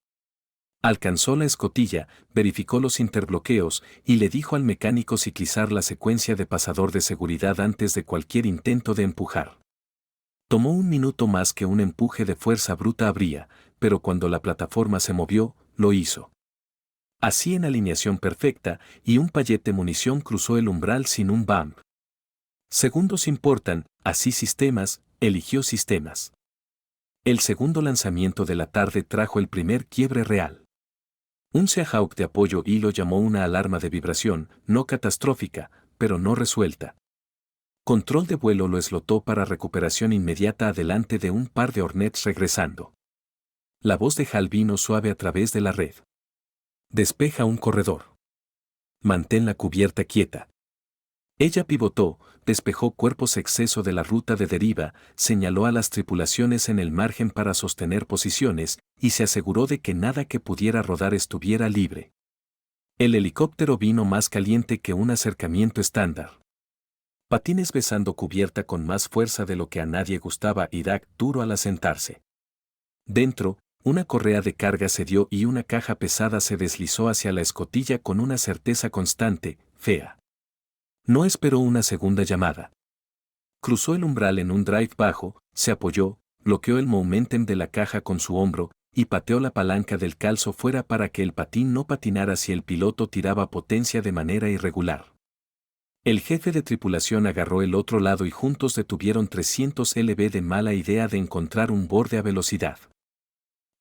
Alcanzó la escotilla, verificó los interbloqueos y le dijo al mecánico ciclizar la secuencia de pasador de seguridad antes de cualquier intento de empujar. Tomó un minuto más que un empuje de fuerza bruta habría, pero cuando la plataforma se movió, lo hizo. Así en alineación perfecta, y un payet de munición cruzó el umbral sin un bump. Segundos importan, así sistemas, eligió sistemas. El segundo lanzamiento de la tarde trajo el primer quiebre real. Un Seahawk de apoyo y lo llamó una alarma de vibración, no catastrófica, pero no resuelta. Control de vuelo lo eslotó para recuperación inmediata adelante de un par de Hornets regresando. La voz de Hal vino suave a través de la red. Despeja un corredor. Mantén la cubierta quieta. Ella pivotó, despejó cuerpos exceso de la ruta de deriva, señaló a las tripulaciones en el margen para sostener posiciones y se aseguró de que nada que pudiera rodar estuviera libre. El helicóptero vino más caliente que un acercamiento estándar. Patines besando cubierta con más fuerza de lo que a nadie gustaba y Dak duro al asentarse. Dentro, Una correa de carga cedió y una caja pesada se deslizó hacia la escotilla con una certeza constante, fea. No esperó una segunda llamada. Cruzó el umbral en un drive bajo, se apoyó, bloqueó el momentum de la caja con su hombro y pateó la palanca del calzo fuera para que el patín no patinara si el piloto tiraba potencia de manera irregular. El jefe de tripulación agarró el otro lado y juntos detuvieron 300 lb de mala idea de encontrar un borde a velocidad.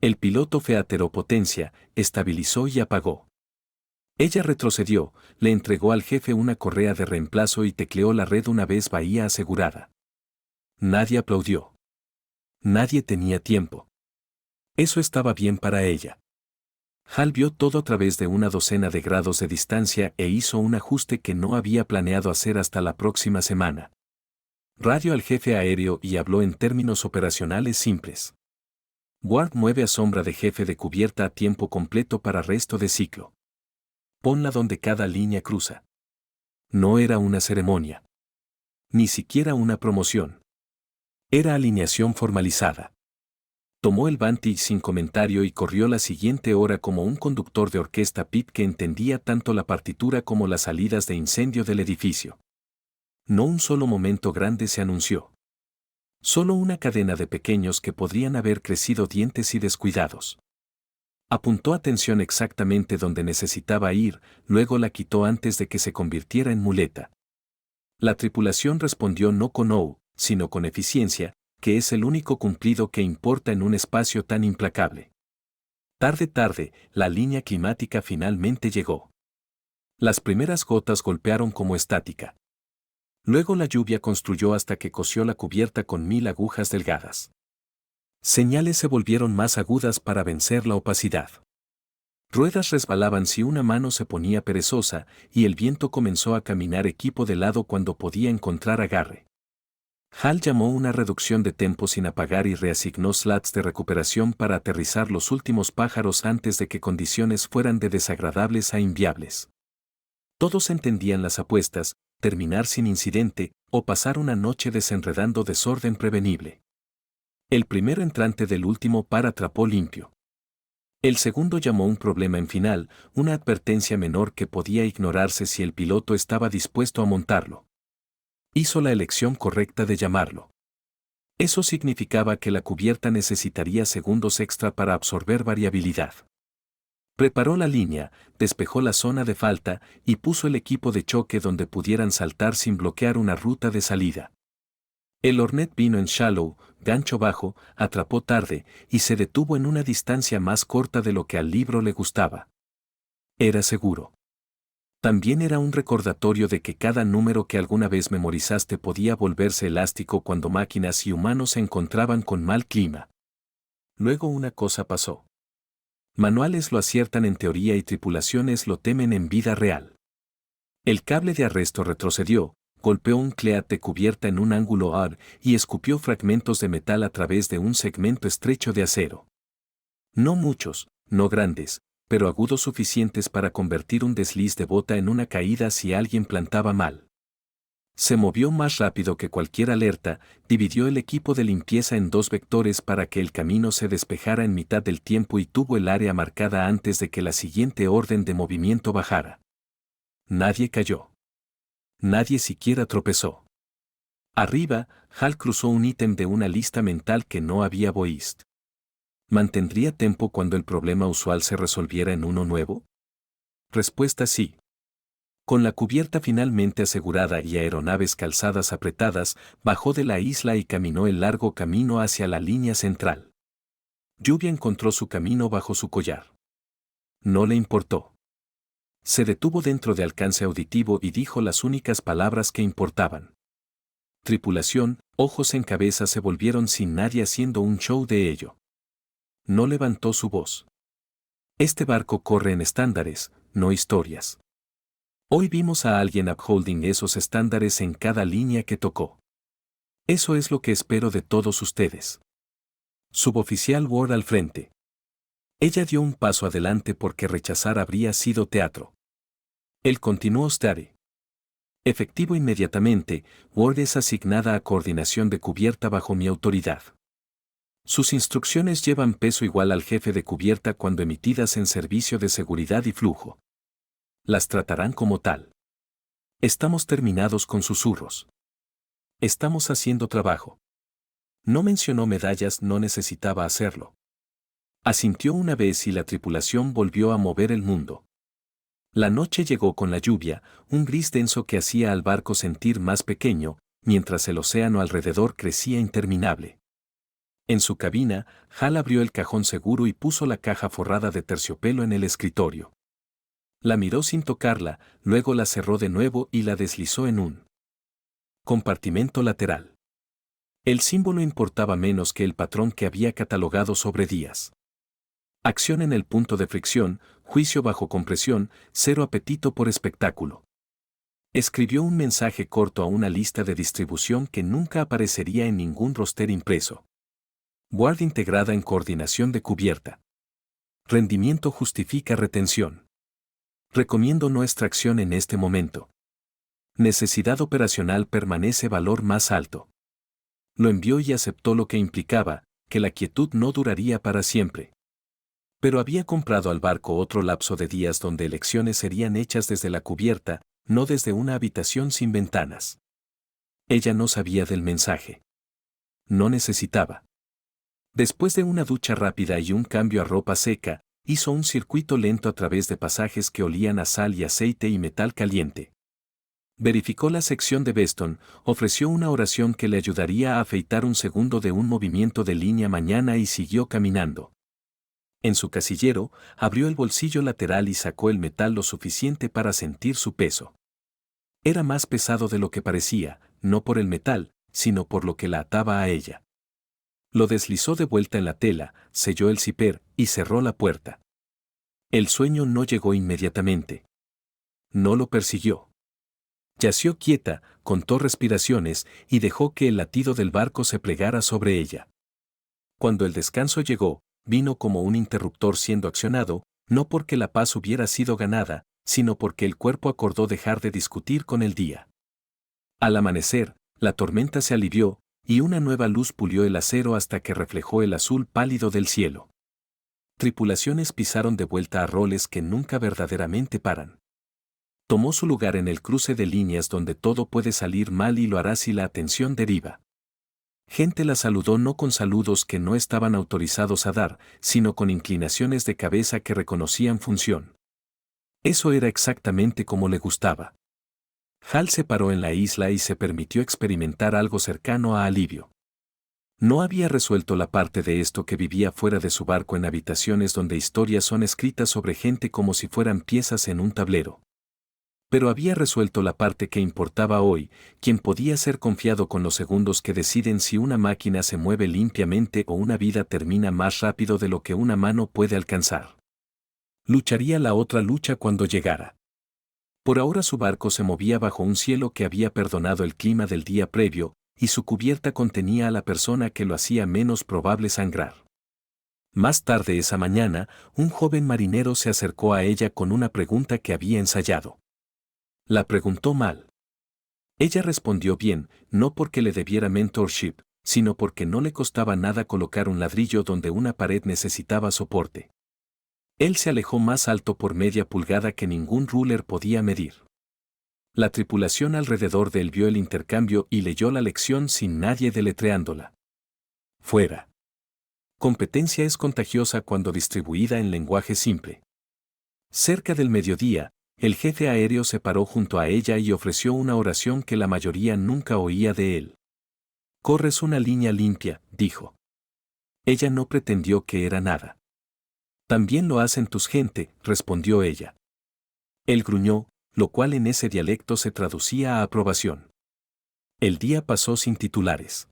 El piloto feateró potencia, estabilizó y apagó. Ella retrocedió, le entregó al jefe una correa de reemplazo y tecleó la red una vez bahía asegurada. Nadie aplaudió. Nadie tenía tiempo. Eso estaba bien para ella. Hal vio todo a través de una docena de grados de distancia e hizo un ajuste que no había planeado hacer hasta la próxima semana. Radio al jefe aéreo y habló en términos operacionales simples. Ward mueve a sombra de jefe de cubierta a tiempo completo para resto de ciclo. Ponla donde cada línea cruza. No era una ceremonia. Ni siquiera una promoción. Era alineación formalizada. Tomó el Vantage sin comentario y corrió la siguiente hora como un conductor de orquesta pit que entendía tanto la partitura como las salidas de incendio del edificio. No un solo momento grande se anunció. Solo una cadena de pequeños que podrían haber crecido dientes y descuidados. Apuntó atención exactamente donde necesitaba ir, luego la quitó antes de que se convirtiera en muleta. La tripulación respondió no con "oh", sino con eficiencia, que es el único cumplido que importa en un espacio tan implacable. Tarde, la línea climática finalmente llegó. Las primeras gotas golpearon como estática. Luego la lluvia construyó hasta que cosió la cubierta con 1000 agujas delgadas. Señales se volvieron más agudas para vencer la opacidad. Ruedas resbalaban si una mano se ponía perezosa y el viento comenzó a caminar equipo de lado cuando podía encontrar agarre. Hal llamó una reducción de tempo sin apagar y reasignó slats de recuperación para aterrizar los últimos pájaros antes de que condiciones fueran de desagradables a inviables. Todos entendían las apuestas, terminar sin incidente o pasar una noche desenredando desorden prevenible. El primer entrante del último par atrapó limpio. El segundo llamó un problema en final, una advertencia menor que podía ignorarse si el piloto estaba dispuesto a montarlo. Hizo la elección correcta de llamarlo. Eso significaba que la cubierta necesitaría segundos extra para absorber variabilidad. Preparó la línea, despejó la zona de falta y puso el equipo de choque donde pudieran saltar sin bloquear una ruta de salida. El Hornet vino en shallow, gancho bajo, atrapó tarde y se detuvo en una distancia más corta de lo que al libro le gustaba. Era seguro. También era un recordatorio de que cada número que alguna vez memorizaste podía volverse elástico cuando máquinas y humanos se encontraban con mal clima. Luego una cosa pasó. Manuales lo aciertan en teoría y tripulaciones lo temen en vida real. El cable de arresto retrocedió, golpeó un cleat de cubierta en un ángulo AR y escupió fragmentos de metal a través de un segmento estrecho de acero. No muchos, no grandes, pero agudos suficientes para convertir un desliz de bota en una caída si alguien plantaba mal. Se movió más rápido que cualquier alerta, dividió el equipo de limpieza en 2 vectores para que el camino se despejara en mitad del tiempo y tuvo el área marcada antes de que la siguiente orden de movimiento bajara. Nadie cayó. Nadie siquiera tropezó. Arriba, Hal cruzó un ítem de una lista mental que no había voiced. ¿Mantendría tiempo cuando el problema usual se resolviera en uno nuevo? Respuesta sí. Con la cubierta finalmente asegurada y aeronaves calzadas apretadas, bajó de la isla y caminó el largo camino hacia la línea central. Lluvia encontró su camino bajo su collar. No le importó. Se detuvo dentro de alcance auditivo y dijo las únicas palabras que importaban. Tripulación, ojos en cabeza se volvieron sin nadie haciendo un show de ello. No levantó su voz. Este barco corre en estándares, no historias. Hoy vimos a alguien upholding esos estándares en cada línea que tocó. Eso es lo que espero de todos ustedes. Suboficial Ward al frente. Ella dio un paso adelante porque rechazar habría sido teatro. Él continuó steady. Efectivo inmediatamente, Ward es asignada a coordinación de cubierta bajo mi autoridad. Sus instrucciones llevan peso igual al jefe de cubierta cuando emitidas en servicio de seguridad y flujo. Las tratarán como tal. Estamos terminados con susurros. Estamos haciendo trabajo. No mencionó medallas, no necesitaba hacerlo. Asintió una vez y la tripulación volvió a mover el mundo. La noche llegó con la lluvia, un gris denso que hacía al barco sentir más pequeño, mientras el océano alrededor crecía interminable. En su cabina, Hal abrió el cajón seguro y puso la caja forrada de terciopelo en el escritorio. La miró sin tocarla, luego la cerró de nuevo y la deslizó en un compartimento lateral. El símbolo importaba menos que el patrón que había catalogado sobre días. Acción en el punto de fricción, juicio bajo compresión, cero apetito por espectáculo. Escribió un mensaje corto a una lista de distribución que nunca aparecería en ningún roster impreso. Guardia integrada en coordinación de cubierta. Rendimiento justifica retención. Recomiendo no extracción en este momento. Necesidad operacional permanece valor más alto. Lo envió y aceptó lo que implicaba, que la quietud no duraría para siempre. Pero había comprado al barco otro lapso de días donde elecciones serían hechas desde la cubierta, no desde una habitación sin ventanas. Ella no sabía del mensaje. No necesitaba. Después de una ducha rápida y un cambio a ropa seca, hizo un circuito lento a través de pasajes que olían a sal y aceite y metal caliente. Verificó la sección de Beston, ofreció una oración que le ayudaría a afeitar un segundo de un movimiento de línea mañana y siguió caminando. En su casillero, abrió el bolsillo lateral y sacó el metal lo suficiente para sentir su peso. Era más pesado de lo que parecía, no por el metal, sino por lo que la ataba a ella. Lo deslizó de vuelta en la tela, selló el zipper y cerró la puerta. El sueño no llegó inmediatamente. No lo persiguió. Yació quieta, contó respiraciones y dejó que el latido del barco se plegara sobre ella. Cuando el descanso llegó, vino como un interruptor siendo accionado, no porque la paz hubiera sido ganada, sino porque el cuerpo acordó dejar de discutir con el día. Al amanecer, la tormenta se alivió, y una nueva luz pulió el acero hasta que reflejó el azul pálido del cielo. Tripulaciones pisaron de vuelta a roles que nunca verdaderamente paran. Tomó su lugar en el cruce de líneas donde todo puede salir mal y lo hará si la atención deriva. Gente la saludó no con saludos que no estaban autorizados a dar, sino con inclinaciones de cabeza que reconocían función. Eso era exactamente como le gustaba. Hal se paró en la isla y se permitió experimentar algo cercano a alivio. No había resuelto la parte de esto que vivía fuera de su barco en habitaciones donde historias son escritas sobre gente como si fueran piezas en un tablero. Pero había resuelto la parte que importaba hoy, quien podía ser confiado con los segundos que deciden si una máquina se mueve limpiamente o una vida termina más rápido de lo que una mano puede alcanzar. Lucharía la otra lucha cuando llegara. Por ahora su barco se movía bajo un cielo que había perdonado el clima del día previo, y su cubierta contenía a la persona que lo hacía menos probable sangrar. Más tarde esa mañana, un joven marinero se acercó a ella con una pregunta que había ensayado. La preguntó mal. Ella respondió bien, no porque le debiera mentorship, sino porque no le costaba nada colocar un ladrillo donde una pared necesitaba soporte. Él se alejó más alto por media pulgada que ningún ruler podía medir. La tripulación alrededor de él vio el intercambio y leyó la lección sin nadie deletreándola. Fuera. Competencia es contagiosa cuando distribuida en lenguaje simple. Cerca del mediodía, el jefe aéreo se paró junto a ella y ofreció una oración que la mayoría nunca oía de él. Corres una línea limpia, dijo. Ella no pretendió que era nada. También lo hacen tus gente, respondió ella. Él gruñó, lo cual en ese dialecto se traducía a aprobación. El día pasó sin titulares.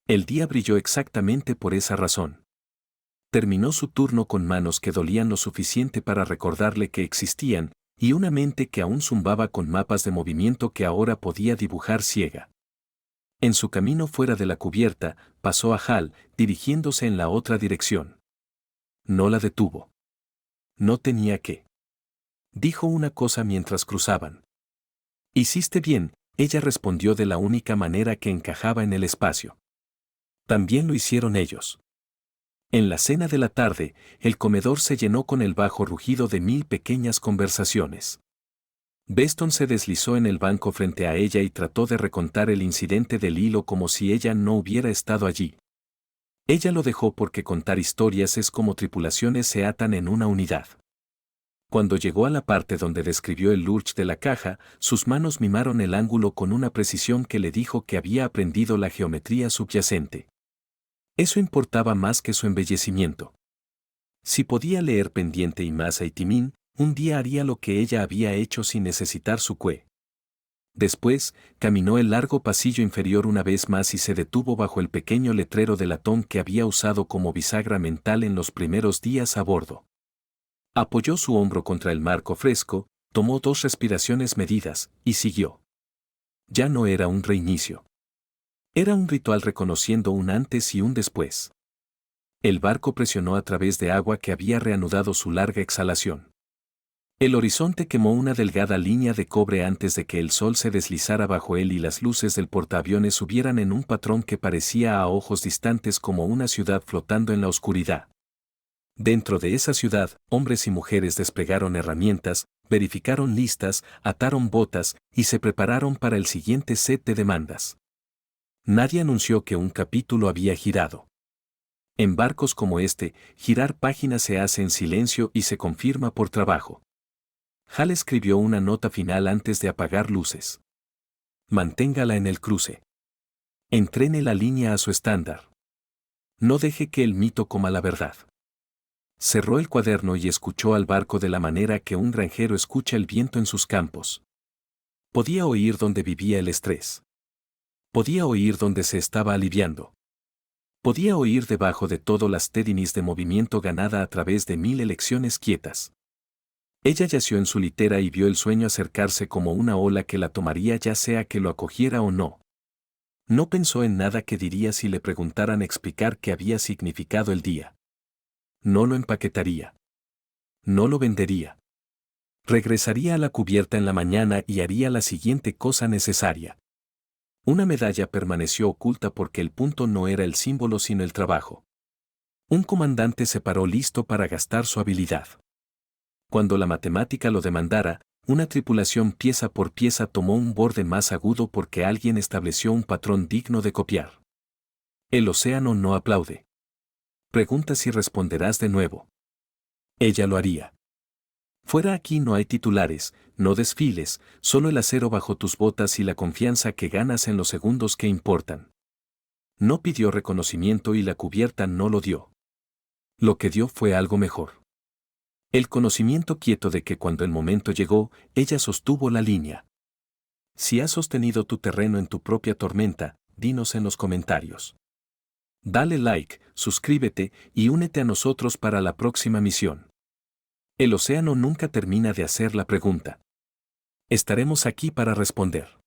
El día brilló exactamente por esa razón. Terminó su turno con manos que dolían lo suficiente para recordarle que existían, y una mente que aún zumbaba con mapas de movimiento que ahora podía dibujar ciega. En su camino fuera de la cubierta, pasó a Hal, dirigiéndose en la otra dirección. No la detuvo. No tenía que. Dijo una cosa mientras cruzaban. Hiciste bien, ella respondió de la única manera que encajaba en el espacio. También lo hicieron ellos. En la cena de la tarde, el comedor se llenó con el bajo rugido de 1000 pequeñas conversaciones. Beston se deslizó en el banco frente a ella y trató de recontar el incidente del hilo como si ella no hubiera estado allí. Ella lo dejó porque contar historias es como tripulaciones se atan en una unidad. Cuando llegó a la parte donde describió el lurch de la caja, sus manos mimaron el ángulo con una precisión que le dijo que había aprendido la geometría subyacente. Eso importaba más que su embellecimiento. Si podía leer pendiente y masa y timín, un día haría lo que ella había hecho sin necesitar su cue. Después, caminó el largo pasillo inferior una vez más y se detuvo bajo el pequeño letrero de latón que había usado como bisagra mental en los primeros días a bordo. Apoyó su hombro contra el marco fresco, tomó 2 respiraciones medidas, y siguió. Ya no era un reinicio. Era un ritual reconociendo un antes y un después. El barco presionó a través de agua que había reanudado su larga exhalación. El horizonte quemó una delgada línea de cobre antes de que el sol se deslizara bajo él y las luces del portaaviones subieran en un patrón que parecía a ojos distantes como una ciudad flotando en la oscuridad. Dentro de esa ciudad, hombres y mujeres desplegaron herramientas, verificaron listas, ataron botas y se prepararon para el siguiente set de demandas. Nadie anunció que un capítulo había girado. En barcos como este, girar páginas se hace en silencio y se confirma por trabajo. Hal escribió una nota final antes de apagar luces. Manténgala en el cruce. Entrene la línea a su estándar. No deje que el mito coma la verdad. Cerró el cuaderno y escuchó al barco de la manera que un granjero escucha el viento en sus campos. Podía oír donde vivía el estrés. Podía oír donde se estaba aliviando. Podía oír debajo de todo las tédinis de movimiento ganada a través de 1000 elecciones quietas. Ella yació en su litera y vio el sueño acercarse como una ola que la tomaría ya sea que lo acogiera o no. No pensó en nada que diría si le preguntaran explicar qué había significado el día. No lo empaquetaría. No lo vendería. Regresaría a la cubierta en la mañana y haría la siguiente cosa necesaria. Una medalla permaneció oculta porque el punto no era el símbolo sino el trabajo. Un comandante se paró listo para gastar su habilidad. Cuando la matemática lo demandara, una tripulación pieza por pieza tomó un borde más agudo porque alguien estableció un patrón digno de copiar. El océano no aplaude. Pregunta si responderás de nuevo. Ella lo haría. Fuera aquí no hay titulares, no desfiles, solo el acero bajo tus botas y la confianza que ganas en los segundos que importan. No pidió reconocimiento y la cubierta no lo dio. Lo que dio fue algo mejor. El conocimiento quieto de que cuando el momento llegó, ella sostuvo la línea. Si has sostenido tu terreno en tu propia tormenta, dinos en los comentarios. Dale like, suscríbete y únete a nosotros para la próxima misión. El océano nunca termina de hacer la pregunta. Estaremos aquí para responder.